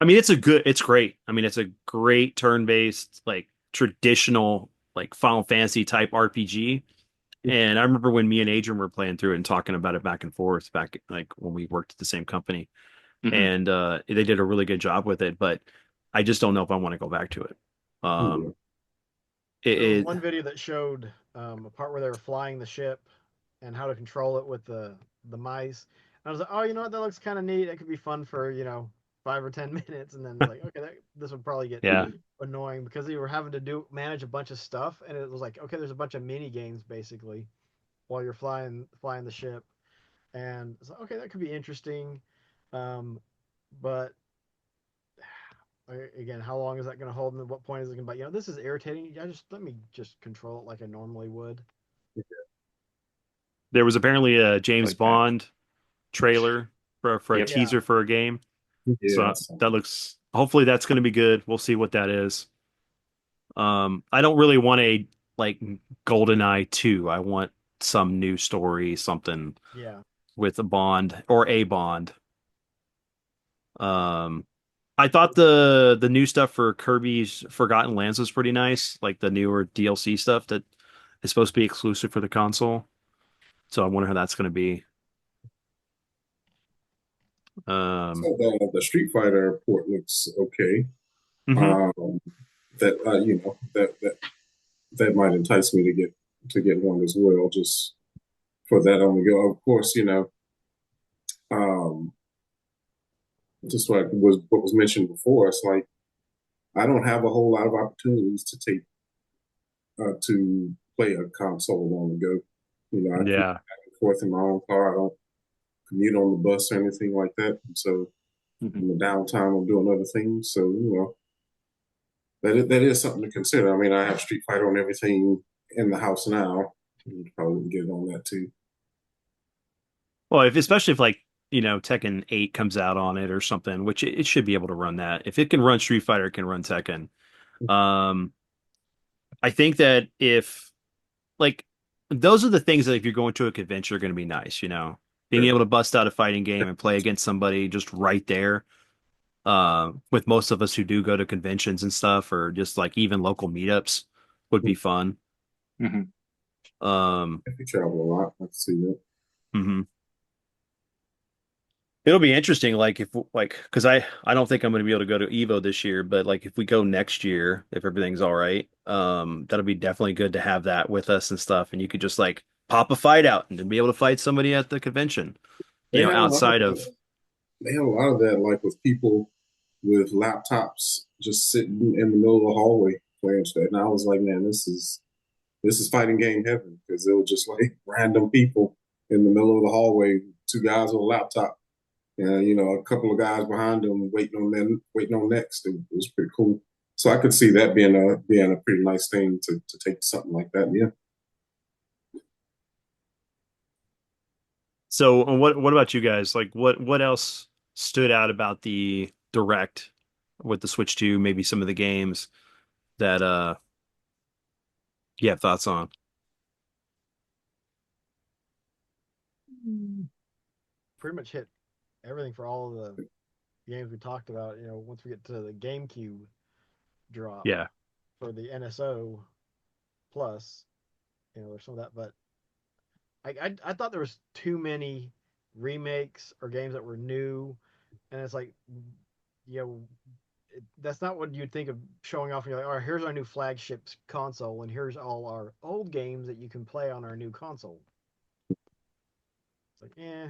I mean, it's great. I mean, it's a great turn-based, like traditional, like Final Fantasy type RPG. And I remember when me and Adrian were playing through it and talking about it back and forth back like when we worked at the same company. hmm And they did a really good job with it, but I just don't know if I want to go back to it. yeah, Um, There was it one video that showed a part where they were flying the ship and how to control it with the mice. And I was like, oh, you know what? That looks kind of neat. It could be fun for 5 or 10 minutes, and then it's like, okay, this would probably get yeah. annoying because they were having to manage a bunch of stuff, and it was like, okay, there's a bunch of mini games basically while you're flying the ship, and it's like, okay, that could be interesting, but again, how long is that going to hold, and at what point is it going to be? This is irritating. Yeah, just let me just control it like I normally would. There was apparently a James like that. Bond trailer for a Yep. Yeah, teaser for a game. yeah. So that looks hopefully that's going to be good. We'll see what that is. I don't really want a like GoldenEye 2. I want some new story, something yeah. with a Bond or a Bond. Um, I thought the new stuff for Kirby's Forgotten Lands was pretty nice, like the newer DLC stuff that is supposed to be exclusive for the console. So I wonder how that's going to be. Um, So the Street Fighter port looks okay. mhm. Um, that that might entice me to get one as well, just for that on the go. Of course, um, just like what was mentioned before, it's like I don't have a whole lot of opportunities to play a console on the go. I commute Yeah. back and forth in my own car. I don't commute on the bus or anything like that. And so hmm in the downtime, I'm doing other things. So that is something to consider. I mean, I have Street Fighter on everything in the house now. You probably get it on that too. Well, if especially if like, Tekken 8 comes out on it or something, which it should be able to run that. If it can run Street Fighter, it can run Tekken. Um, I think that if like those are the things that if you're going to a convention are going to be nice, you know. Being Sure. able to bust out a fighting game and play against somebody just right there. With most of us who do go to conventions and stuff, or just like even local meetups, would be fun. Hmm. Um, If you travel a lot, I can see that. mhm. It'll be interesting, like if like because I don't think I'm going to be able to go to Evo this year, but like if we go next year, if everything's all right, that'll be definitely good to have that with us and stuff, and you could just like pop a fight out and then be able to fight somebody at the convention, They have a lot of outside that. of They have a lot of that, like with people with laptops just sitting in the middle of the hallway playing stuff. And I was like, man, this is fighting game heaven because they were just like random people in the middle of the hallway, two guys with a laptop, and a couple of guys behind them waiting on them, waiting on next. It was pretty cool. So I could see that being a pretty nice thing to take something like that. Yeah. so. What about you guys? Like what else stood out about the direct with the Switch 2? Maybe some of the games that you have thoughts on. Pretty much hit everything for all of the games we talked about. Once we get to the GameCube drop Yeah. for the NSO Plus, there's some of that. But I thought there was too many remakes or games that were new, and it's like, you know, that's not what you'd think of showing off. And you're like, all right, here's our new flagship console, and here's all our old games that you can play on our new console. It's like, eh.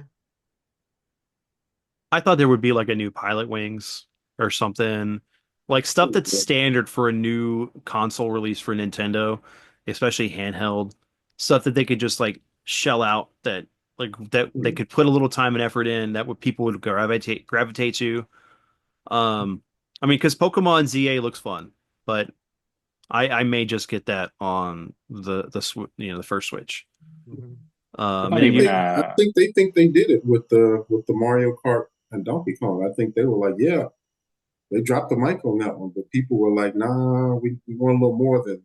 I thought there would be like a new Pilot Wings or something, like stuff that's standard for a new console release for Nintendo, especially handheld stuff that they could just like shell out that they could put a little time and effort in that would people would gravitate to. I mean, because Pokemon ZA looks fun, but I may just get that on the first Switch. Mm-hmm. And Not then even you I think they did it with the Mario Kart and Donkey Kong. I think they were like, yeah, they dropped the mic on that one, but people were like, nah, we want a little more than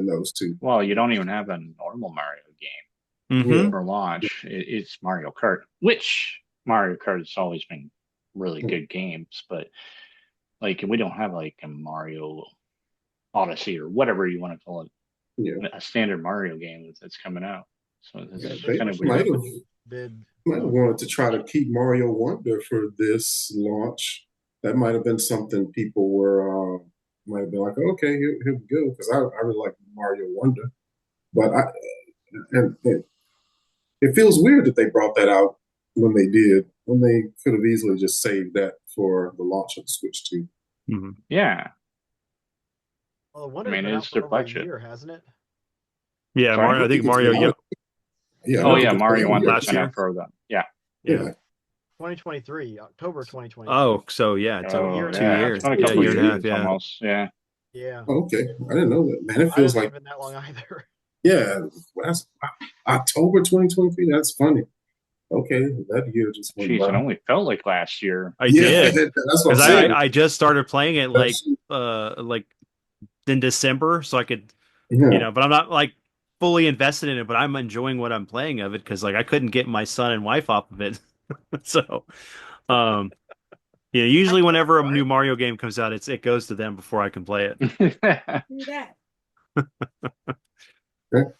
those two. well, you don't even have a normal Mario game hmm Yeah. for launch. It's Mario Kart, which Mario Kart has always been really good games, but like we don't have like a Mario Odyssey or whatever you want to call it, Yeah. a standard Mario game that's coming out. So Yeah, it's they kind of pushed it weird. up Might a have bid. might have wanted to try to keep Mario Wonder for this launch. That might have been something people might have been like, okay, here we go, because I really like Mario Wonder, but and it feels weird that they brought that out when they did, when they could have easily just saved that for the launch of the Switch 2. hmm Yeah, Well, the I Wonder's mean been out it's their for over a budget. year, hasn't it? Yeah, Sorry. I Mario. I don't think think it's Mario. been Yep. out. Yeah, I Oh don't Uh, think yeah, it's been Mario out Wonder's yet. last been out year. for them. Yeah. Yeah. Yeah. 2023, October 2023. Oh, so yeah, it's So a year Oh and a two yeah, half. it's years. been a Yeah, a couple of year and a Okay. half. years Yeah. almost. Yeah. Yeah, Oh, okay. I didn't know that. Man, it I feels didn't think like, it's been that long either. yeah, that's October 2023. That's funny. Okay, that year just went Jeez, it by. only felt like last year. I Yeah, did that's what I'm because saying. I just started playing it That's, like in December, so I could yeah. but I'm not like fully invested in it, but I'm enjoying what I'm playing of it because like I couldn't get my son and wife off of it. So um yeah, I usually tried, whenever a new right? Mario game comes out, it goes to them before I can play it. Okay.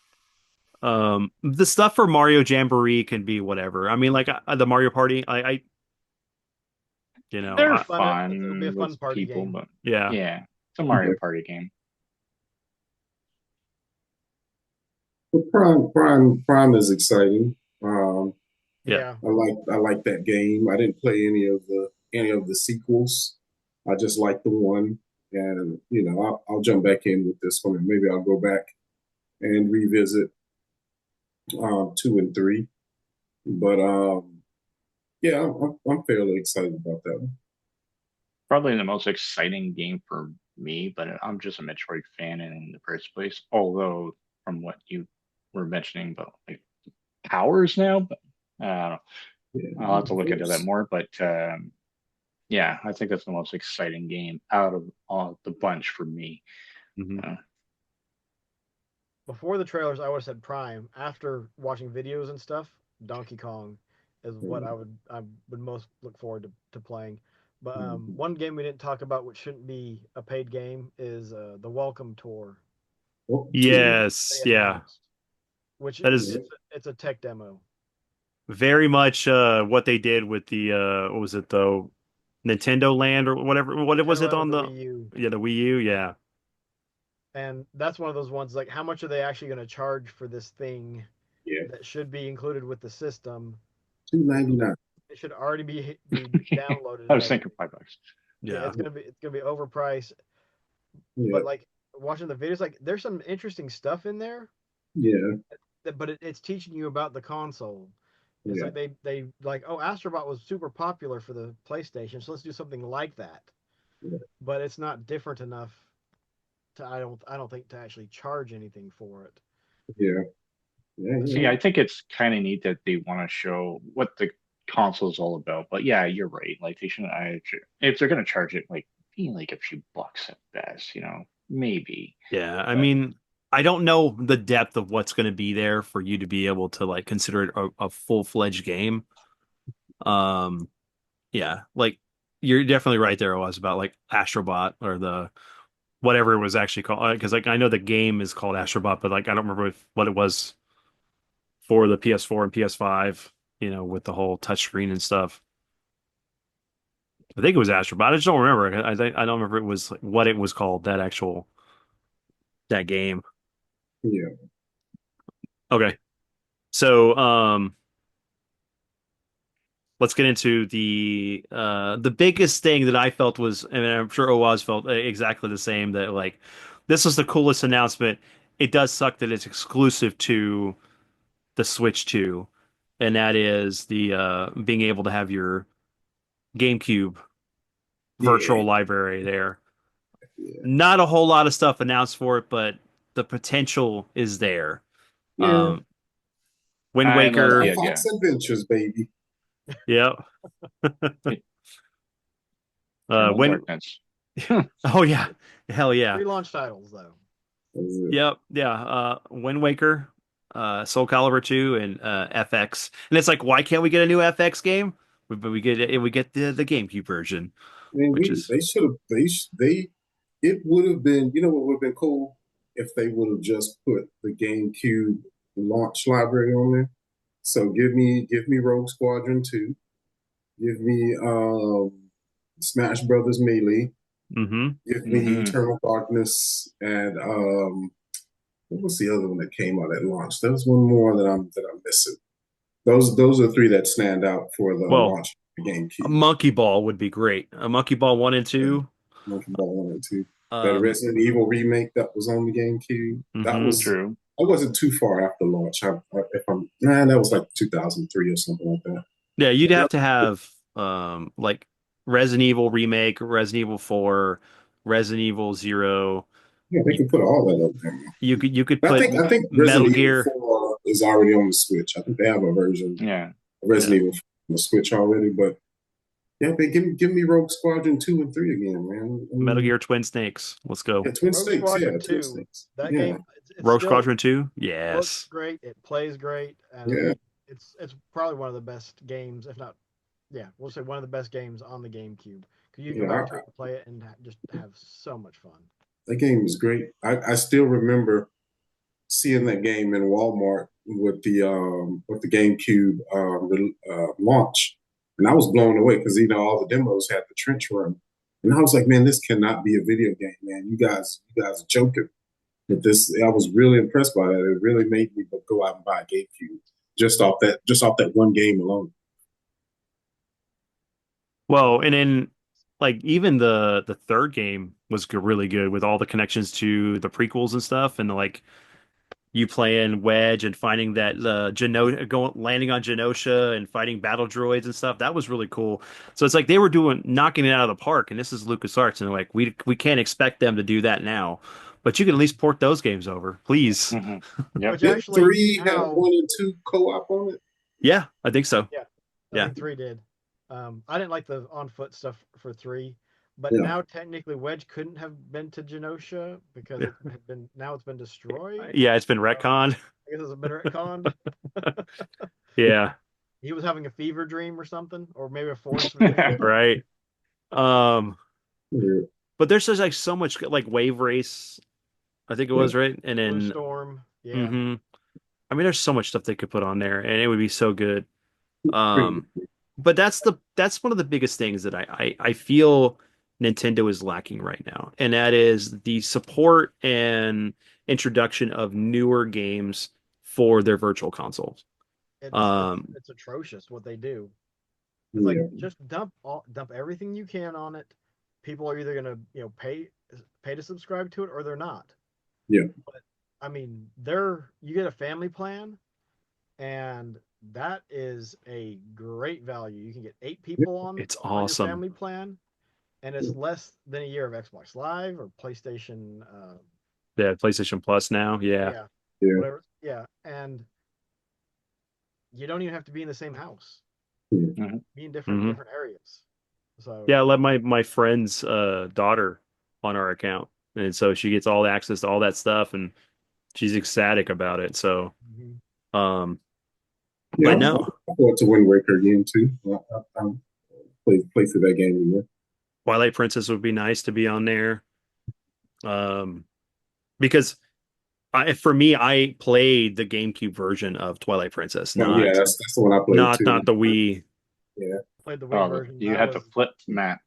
The stuff for Mario Jamboree can be whatever. I mean, like the Mario Party, They're Fun. It'll be a fun with fun party people, game. but yeah. yeah, it's a Mario Yeah. Party game. But Prime is exciting. Yeah. Yeah. I like that game. I didn't play any of the sequels. I just like the one, and I'll jump back in with this one, and maybe I'll go back and revisit 2 and 3. But yeah, I'm fairly excited about that one. Probably the most exciting game for me, but I'm just a Metroid fan in the first place. Although, from what you were mentioning about like powers now, but I don't know. I'll have Yeah, to look into that those- more. But yeah, I think that's the most exciting game out of all the bunch for me. hmm Uh, before the trailers, I would have said Prime. After watching videos and stuff, Donkey Kong is what Mhm. I would most look forward to playing. But Mhm. one game we didn't talk about, which shouldn't be a paid game, is the Welcome Tour Oh, two. they Yes, yeah. announced, which That is is Yeah, it's a tech demo. very much what they did with the what was it though? Nintendo Land or whatever. What was Nintendo it Land with on the the Wii U, yeah, the Wii U? Yeah. and that's one of those ones like how much are they actually going to charge for this thing yeah. that should be included with the system? Two It, ninety nine. it should already be downloaded I and was everything. thinking $5. Yeah, Yeah. it's gonna be overpriced. Yeah, But like watching the videos, like there's some interesting stuff in there. yeah, But it's teaching you about the console. It's yeah, like they like, oh, Astrobot was super popular for the PlayStation, so let's do something like that. yeah, But it's not different enough to I don't think to actually charge anything for it. yeah, yeah, See, yeah. I think it's kind of neat that they want to show what the console is all about. But yeah, you're right. Like they shouldn't. If they're gonna charge it, like be like a few bucks at best, maybe. Yeah. I But mean, I don't know the depth of what's going to be there for you to be able to like consider it a full-fledged game. Um, yeah, like you're definitely right there, was about like Astrobot or the whatever it was actually called. Because like I know the game is called Astrobot, but like I don't remember what it was for the PS4 and PS5, with the whole touchscreen and stuff. I think it was Astrobot. I just don't remember. I don't remember it was like, what it was called, that game. Yeah. Okay. So let's get into the biggest thing that I felt was, and I'm sure Oaz felt exactly the same, that like this was the coolest announcement. It does suck that it's exclusive to the Switch 2, and that is the being able to have your GameCube Yeah, virtual library there. yeah, Not a whole lot of stuff announced for it, but the potential is there. yeah. Um, Wind I love the Waker, Star idea. Fox Adventures, baby. yeah. Eternal Wind, Darkness. oh yeah, hell yeah. Three launch titles though. Yep, yeah. Wind Waker, Soul Calibur 2, and FX. And it's like, why can't we get a new FX game? But we get the GameCube version, I mean, which is they should have, it would have been, what would have been cool if they would have just put the GameCube launch library on there. So give me Rogue Squadron 2, give me Smash Brothers Melee, mm-hmm. give me Hmm. Eternal Darkness, and what was the other one that came out at launch? There was one more that I'm missing. Those are three that stand out for the Well, launch of the a GameCube. Monkey Ball would be great. A Monkey Ball 1 and Yeah, 2. Monkey Ball 1 and 2. That Um, Resident Evil remake that was on the GameCube. That mm-hmm. was True. I wasn't too far after launch. If I'm nah, that was like 2003 or something like that. Yeah, you'd But have to have like Resident Evil remake, Resident Evil 4, Resident Evil 0. yeah, they You, can put all that up there. you could I put think I think Metal Resident Evil Gear. 4 is already on the Switch. I think they have a version Yeah. of Yeah, Resident Evil 4 on the Switch already. But yeah, but give me Rogue Squadron 2 and 3 again, man. I Metal mean, Gear Twin Snakes. Let's go. yeah, Twin Rogue Snakes. Yeah, Squadron Twin 2, Snakes. that Yeah, game it's Rogue still Squadron 2? looks Yes. great, it plays great, yeah, and it's probably one of the best games, if not, yeah, we'll say one of the best games on the GameCube. Because you can go yeah. back to it and play it and just have so much fun. That game was great. I still remember seeing that game in Walmart with the GameCube launch, and I was blown away because all the demos had the trench run, and I was like, man, this cannot be a video game, man. You guys are joking. But this, I was really impressed by that. It really made me go out and buy a GameCube just off that one game alone. Well, and then like even the third game was really good with all the connections to the prequels and stuff, and like you playing Wedge and finding that going landing on Genosha and fighting battle droids and stuff. That was really cool. So it's like they were doing knocking it out of the park, and this is LucasArts, and they're like we can't expect them to do that now, but you can at least port those games over, please. Hmm. Yep. Which Did actually three have now, 1 and 2 co-op on it? Yeah, I think so. yeah, I Yeah. think three did. I didn't like the on foot stuff for three, But Yeah. now technically Wedge couldn't have been to Genosha because it's been destroyed. Yeah, it's been So retconned. I guess it's been retconned. Yeah, He was having a fever dream or something, or maybe a forest vision. right. Um, Yeah. but there's just like so much like Wave Race, I think it Yeah. was, right? And Blue then Storm, yeah. hmm I mean there's so much stuff they could put on there and it would be so good. Pretty. Um, but that's one of the biggest things that I feel Nintendo is lacking right now, and that is the support and introduction of newer games for their virtual consoles. Um, It's atrocious what they do. It's like Yeah. just dump everything you can on it. People are either gonna pay to subscribe to it or they're not. Yeah. But I mean, they're you get a family plan and that is a great value. You can get 8 people it's on your awesome. family plan, and it's less than a year of Xbox Live or PlayStation. Yeah, PlayStation Plus now. Yeah. Yeah, Yeah. whatever. Yeah, and you don't even have to be in the same house. Yeah. Mhm. Be in hmm different areas. Yeah, I So let my friend's daughter on our account, and so she gets all the access to all that stuff, and she's ecstatic about it. So, mhm. um, Yeah. but no, I thought it's a Wind Waker again too. I play through that game again. Twilight Princess would be nice to be on there. Um, because for me, I played the GameCube version of Twilight Princess, Oh yeah, that's the one I played not too. the Wii. Yeah. Played the Wii Oh, version. you That had to was flip map.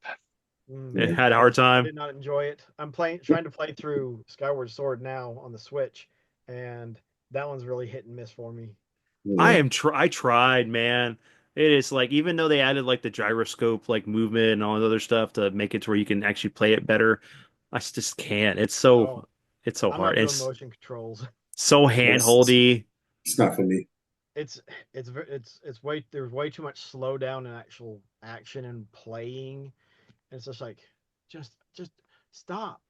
It Yeah. had a hard I time. did not enjoy it. I'm trying to play through Skyward Sword now on the Switch, and that one's really hit and miss for me. Yeah. I tried, man. It is like even though they added like the gyroscope like movement and all the other stuff to make it to where you can actually play it better, I just can't. Oh, It's so I'm hard. not doing It's motion controls. so It's, handholdy. it's not for me. It's it's way there's way too much slowdown in actual action and playing. And it's just like just stop.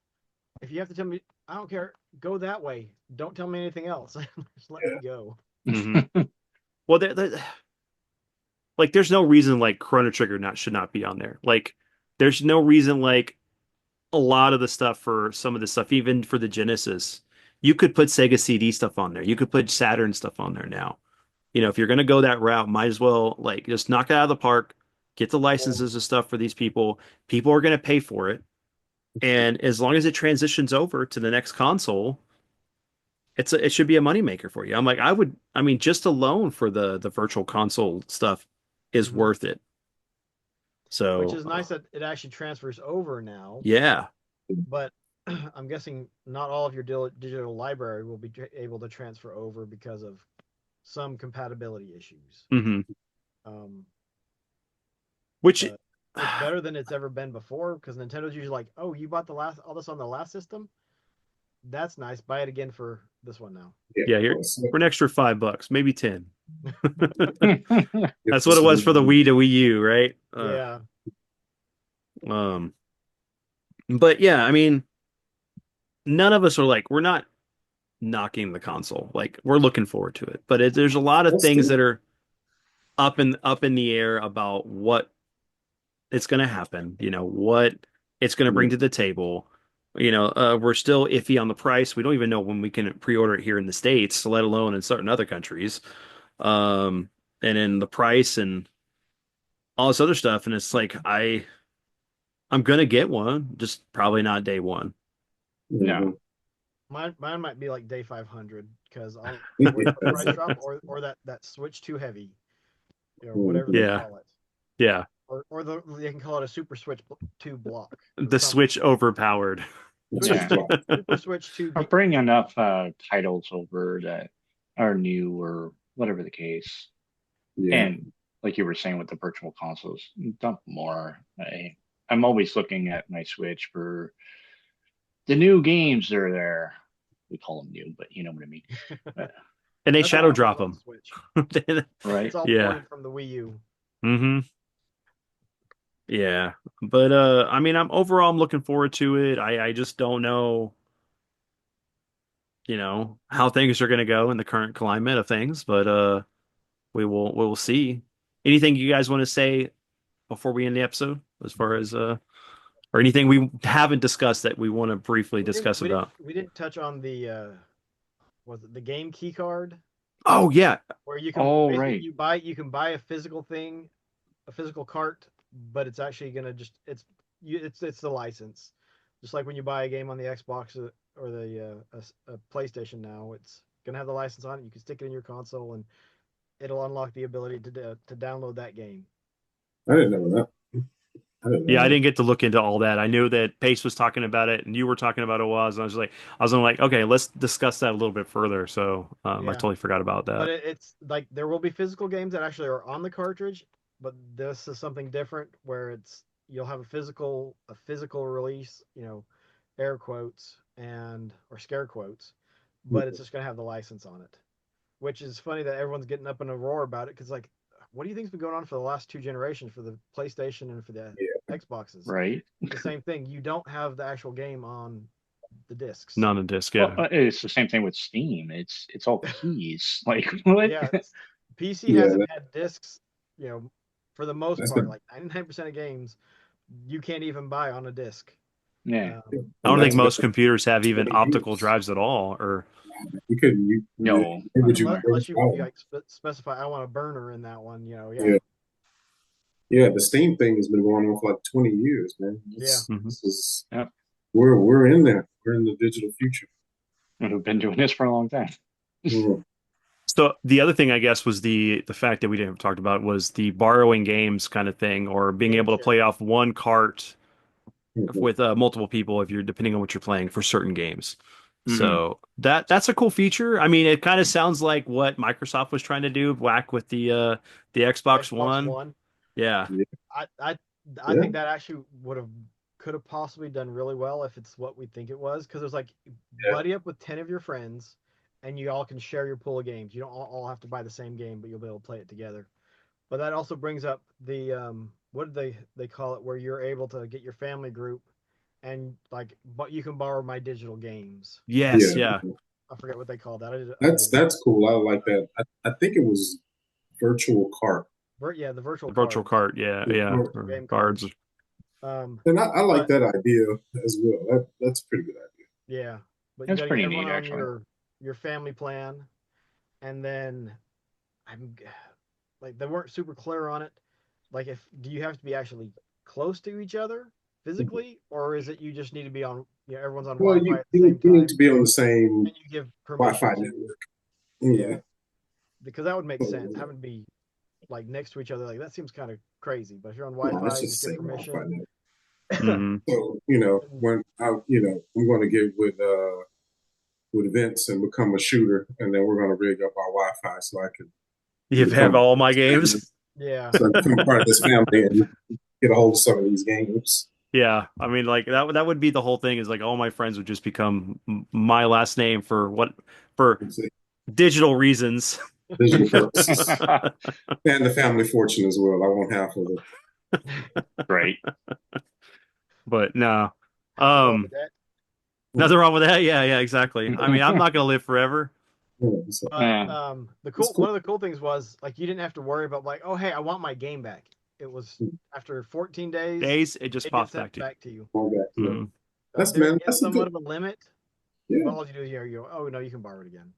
If you have to tell me, I don't care. Go that way. Don't tell me anything else. Just let me go. hmm Well, like there's no reason like Chrono Trigger not should not be on there. Like there's no reason like a lot of the stuff for some of the stuff, even for the Genesis, you could put Sega CD stuff on there. You could put Saturn stuff on there now. You know, if you're going to go that route, might as well like just knock it out of the park, get the Well, licenses and stuff for these people. People are going to pay for it. And as long as it transitions over to the next console, it should be a moneymaker for you. I mean, just alone for the virtual console stuff is mhm. worth it. Which So, is nice that it actually transfers over now. yeah. But I'm guessing not all of your digital library will be able to transfer over because of some compatibility issues. hmm Um, Which but it's better than it's ever been before because Nintendo's usually like, "Oh, you bought the last all this on the last system? That's nice. Buy it again for this one now." Yeah. yeah, here Well, so for an extra $5, maybe 10. if That's what it this was for the Wii to Wii U, right? Yeah. Um, but yeah, I mean, none of us are like we're not knocking the console. Like we're looking forward to it, but there's a lot of that's things that still are up in the air about what it's going to happen. You know what it's going to bring yeah. to the table. You know, we're still iffy on the price. We don't even know when we can pre-order it here in the States, let alone in certain other countries. Um, and then the price and all this other stuff. And it's like I'm gonna get one, just probably not day one. No. Mhm. Mine might be like day 500 because I'll wait for the That's price it. drop or that switch too heavy or whatever they Mhm. Yeah, call it. yeah. They can call it a super switch 2 block or The something. Switch overpowered. The Switch Switch Yeah. Block. Super Switch 2 Or bring enough titles over that are new or whatever the case. Yeah. And like you were saying with the virtual consoles, dump more. I'm always looking at my Switch for the new games that are there. We call them new, but you know what I mean. But, And they That's how shadow I drop feel about the them. Switch. It's right? all Yeah. ported from the Wii U. hmm Yeah. But I mean I'm looking forward to it. I just don't know, you know, how things are gonna go in the current climate of things, but we will see. Anything you guys want to say before we end the episode as far as or anything we haven't discussed that we want to briefly discuss about? We didn't touch on the was it the game key card Oh yeah. where you can Oh, basically right. you can buy a physical thing, a physical cart, but it's actually gonna just it's the license. Just like when you buy a game on the Xbox or the a PlayStation now, it's gonna have the license on it. You can stick it in your console and it'll unlock the ability to download that game. I didn't know that. I didn't Yeah, I know didn't get to look into all that. I knew that Pace was talking about it and you were talking about it was, and I was like, okay, let's discuss that a little bit further. So I Yeah, totally forgot about but that. it's like there will be physical games that actually are on the cartridge, but this is something different where it's you'll have a physical release, air quotes and or scare quotes, but it's that. just gonna have the license on it, which is funny that everyone's getting up in a roar about it because like, what do you think's been going on for the last two generations for the PlayStation and for the Yeah, Xboxes? Right. The same thing. You don't have the actual game on the discs. Not a disc, Well, yeah. it's the same thing with Steam. It's all keys. Like what? Yeah, PC yeah, hasn't had discs, you know, for the most that's part. been Like 99% of games, you can't even buy on a disc. Yeah. Um, I don't think that's been most computers have even 20 optical years. drives at all, or You couldn't No. where would unless you you, buy you one? like specify, I want a burner in that one. Yeah, Yeah, yeah. The Steam thing has been going on for like 20 years, man. yeah. Mhm. This is Yep. we're in there. We're in the digital future. We've been doing this for a long time. Mhm. So the other thing I guess was the fact that we didn't talk about was the borrowing games kind of thing, or being Game able to play sharing. off one cart Mhm. with multiple people if you're depending on what you're playing for certain games. Hmm. So that's a cool feature. I mean, it kind of sounds like what Microsoft was trying to do whack with the Xbox Xbox One. One. Yeah. Yeah, I I I yeah, think that actually could have possibly done really well if it's what we think it was because it was like yeah, buddy up with 10 of your friends and you all can share your pool of games. You don't all have to buy the same game, but you'll be able to play it together. But that also brings up the what do they call it where you're able to get your family group and like but you can borrow my digital games. Yes. yeah. Yeah. I forget what they called that. I That's did that's cool. I like that. I think it was virtual cart. yeah, the virtual The virtual cards, cart. Yeah. Yeah. And Or game cards. cards. Um I like but that idea as well. That's a pretty good idea. yeah, but you That's got to get pretty everyone neat, on actually. your family plan, and then I'm like they weren't super clear on it. Like, if do you have to be actually close to each other Mhm. physically, or is it you just need to be on everyone's on Well, Wi-Fi at the same you need time, to be on the same and you give Wi-Fi permission to network. yeah, Yeah. because that would make sense. So, Having to be like next to each other like that seems kind of crazy. But if you're on no, Wi-Fi, that's you just just the give same Wi-Fi permission. network. Hmm. So, And, when I'm going to get with Vince and become a shooter, and then we're going to rig up our Wi-Fi so I can You have become all my this family, games. yeah, so I become part of this family and get a hold of some of these games. Yeah, I mean, like that would be the whole thing is like all my friends would just become my last name for It's a digital reasons. digital purposes and the family fortune as well. I want half of it. Right. But no, nothing wrong with um, that. nothing wrong with that. Yeah, yeah, exactly. I mean, I'm not gonna live forever. Yeah, so But Yeah. the it's cool cool. one of the cool things was like you didn't have to worry about like, oh hey, I want my game back. It was after 14 days, Days, it just it gets pops sent back to you. back to you. All back to you. So Mhm. That's there man. is That's a somewhat good. of a limit, but Yeah, all you do is you go, oh no, you can borrow it again.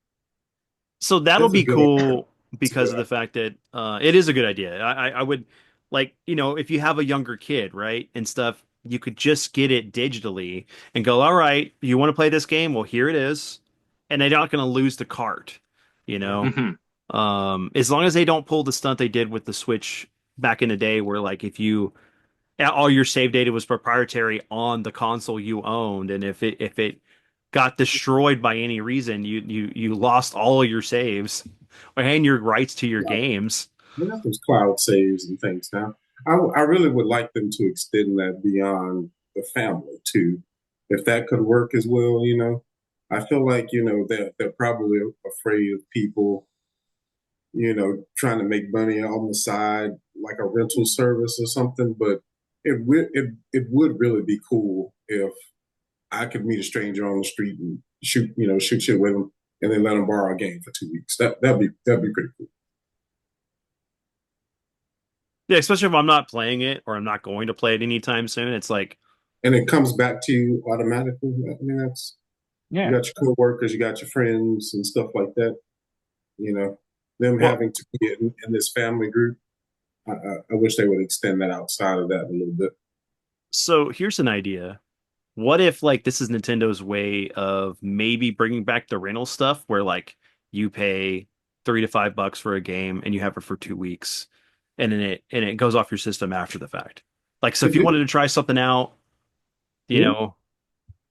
So that'll that's a be good idea. cool That's a because good of the idea. fact that it is a good idea. I would like, if you have a younger kid, right, and stuff, you could just get it digitally and go, all right, you want to play this game? Well, here it is. And they're not going to lose the cart, you Yeah, know? Hmm. As long as they don't pull the stunt they did with the Switch back in the day, where like if you all your save data was proprietary on the console you owned, and if it got destroyed by any reason, you lost all of your saves and your rights to your Yeah, games. we have those cloud saves and things now. I really would like them to extend that beyond the family too, if that could work as well. I feel like they're probably afraid of people trying to make money on the side, like a rental service or something. But it would really be cool if I could meet a stranger on the street and shoot shit with them, and then let them borrow a game for 2 weeks. That'd be pretty cool. Yeah, especially if I'm not playing it or I'm not going to play it anytime soon. It's like, and it comes back to you automatically. I mean, that's you Yeah. got your coworkers, you got your friends and stuff like that. You know, them Well, having to be in this family group. I wish they would extend that outside of that a little bit. so here's an idea. What if like this is Nintendo's way of maybe bringing back the rental stuff where like you pay $3 to $5 for a game and you have it for 2 weeks and it goes off your system after the fact. Like so if Could you do, wanted to try something out, you yeah, know,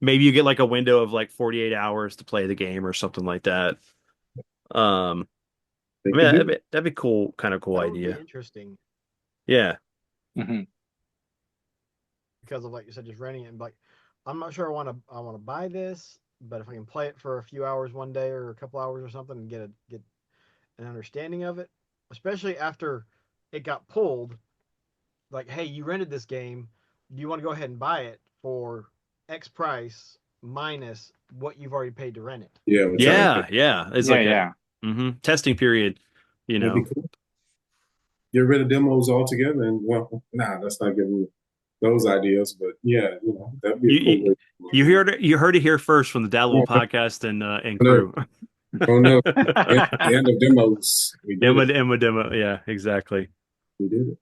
maybe you get like a window of like 48 hours to play the game or something like that. Um they I mean could do that'd be cool, kind of cool That would be idea. interesting Yeah. Hmm. because of like you said, just renting it and like, I'm not sure I want to buy this, but if I can play it for a few hours one day or a couple hours or something and get an understanding of it, especially after it got pulled. Like, hey, you rented this game. Do you want to go ahead and buy it for X price minus what you've already paid to rent it? Yeah, exactly. Yeah, yeah. It's Yeah, like a yeah. testing period, you That'd be know. cool. Get rid of demos altogether, and well, nah, that's not giving me those ideas. But yeah, that'd be a You cool you, way. you heard it here first from the Daddle Oh podcast and no, crew. oh no, the end of demos. We did Emma it. Emma demo. Yeah, exactly. We did it.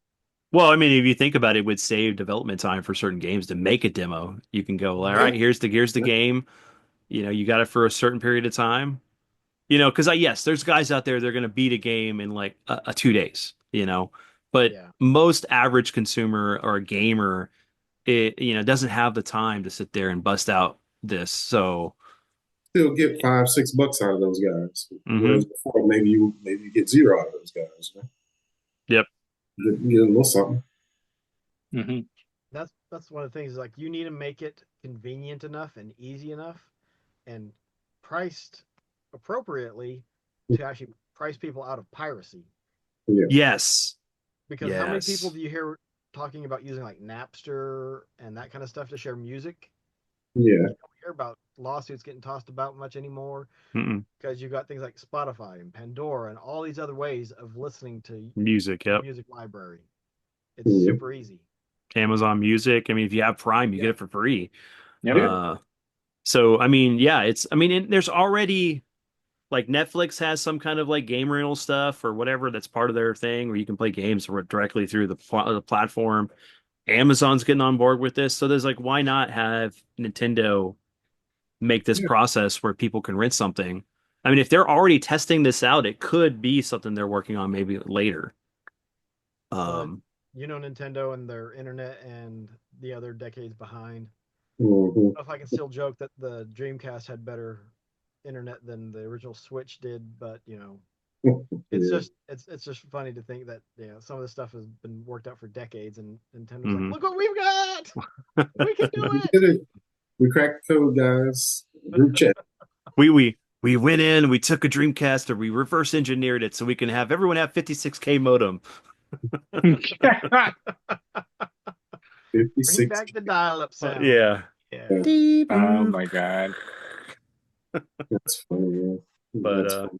Well, I mean, if you think about it, it would save development time for certain games to make a demo. You can go, all Mm-hmm. right, Yeah, here's the yeah, game. You know, you got it for a certain period of time. You know, because yes, there's guys out there they're going to beat a game in like a 2 days. You know, but Yeah. most average consumer or a gamer, it doesn't have the time to sit there and bust out this. So, still get $5, $6 out of those guys. Whereas hmm before, maybe you get zero out of those guys. yep, Get a little something. Hmm. That's one of the things, like you need to make it convenient enough and easy enough and priced appropriately to actually price people out of piracy. Yeah, yes, Because how many people yes. do you hear talking about using like Napster and that kind of stuff to share music? yeah, You don't hear about lawsuits getting tossed about much anymore Mm-mm. because you've got things like Spotify and Pandora and all these other ways of listening to Music, your yep. music library. It's yeah, super easy. Amazon Music. I mean, if you have Prime, you get Yeah. it for free. Yep. yeah, Uh, so I mean, yeah, I mean, there's already like Netflix has some kind of like game rental stuff or whatever that's part of their thing where you can play games directly through the platform. Amazon's getting on board with this, so there's like, why not have Nintendo make this yeah. process where people can rent something? I mean, if they're already testing this out, it could be something they're working on maybe later. Well, Um, Nintendo and their internet and the other decades behind. Hmm. I don't know if I can still joke that the Dreamcast had better internet than the original Switch did, but it's Yeah, just it's just funny to think that some of this stuff has been worked out for decades, and Nintendo's like, mhm. look what we've got, we can do we it. did it. We cracked the code, guys. Group chat. We went in, we took a Dreamcast, or we reverse engineered it so we can have everyone have 56K modem. Bring 56. back the dial-up sound. Yeah. Yeah. Yeah, Deep Oh boop. my God. that's funny, man. But That's funny.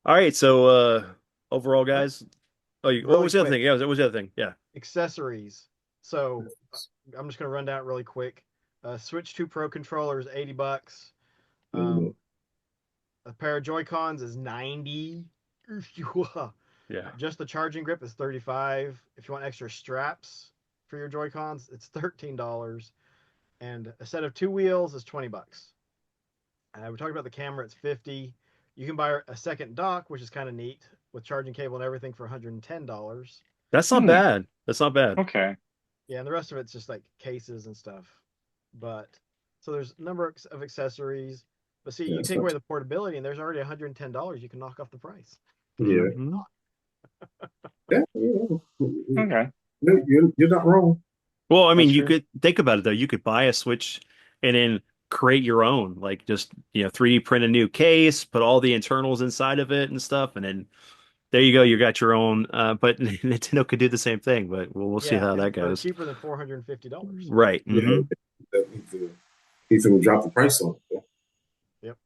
all right, so overall Oh, guys, what really was the other thing? quick, Yeah, what was the other thing? Yeah. accessories. So I'm just gonna run down it really quick. Switch 2 Pro controller is $80. Yeah, Um, a pair of Joy Cons is 90. Yeah. Just the charging grip is 35. If you want extra straps for your Joy Cons, it's $13. And a set of two wheels is $20. We talked about the camera, it's 50. You can buy a second dock, which is kind of neat, with charging cable and everything for $110. That's not Hmm. bad. That's not bad. Okay. Yeah, and the rest of it's just like cases and stuff. But so there's a number of accessories. But see, you that's take not. away the portability, and there's already $110. You can knock off the price. Yeah, Hmm yeah, Okay. you're not wrong. Well, I mean, That's you true. could think about it though. You could buy a Switch and then create your own, like just 3D print a new case, put all the internals inside of it and stuff, and then there you go. You got your own. But Nintendo could do the same thing, but we'll see Yeah, how that for goes. cheaper than $450. Right. Yeah, he's gonna drop the price on it. Yep.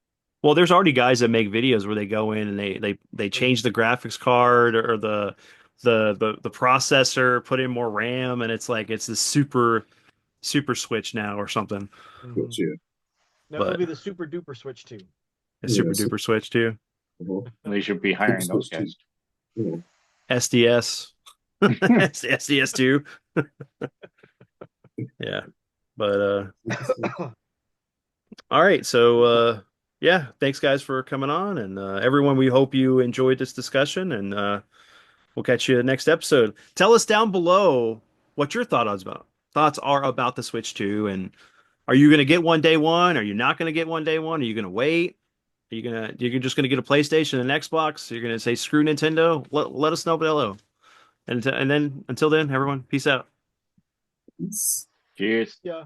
Well, there's already guys that make videos where they go in and they change the graphics card or the processor, put in more RAM, and it's like it's this super Super Switch now or something. But Mhm. yeah, No, it'll But be the Super Duper Switch 2. a yeah, Super Duper Switch too. uh-huh. They should be Super hiring those Switch too. guys. Yeah. SDS. SDS two. Yeah. But all right. So yeah, thanks guys for coming on and everyone we hope you enjoyed this discussion and we'll catch you next episode. Tell us down below what your thoughts are about the Switch 2 and are you going to get one day one? Are you not going to get one day one? Are you going to wait? You're just going to get a PlayStation and an Xbox? You're going to say screw Nintendo? Let us know below. And then until then, everyone, peace out. It's Cheers. Yeah.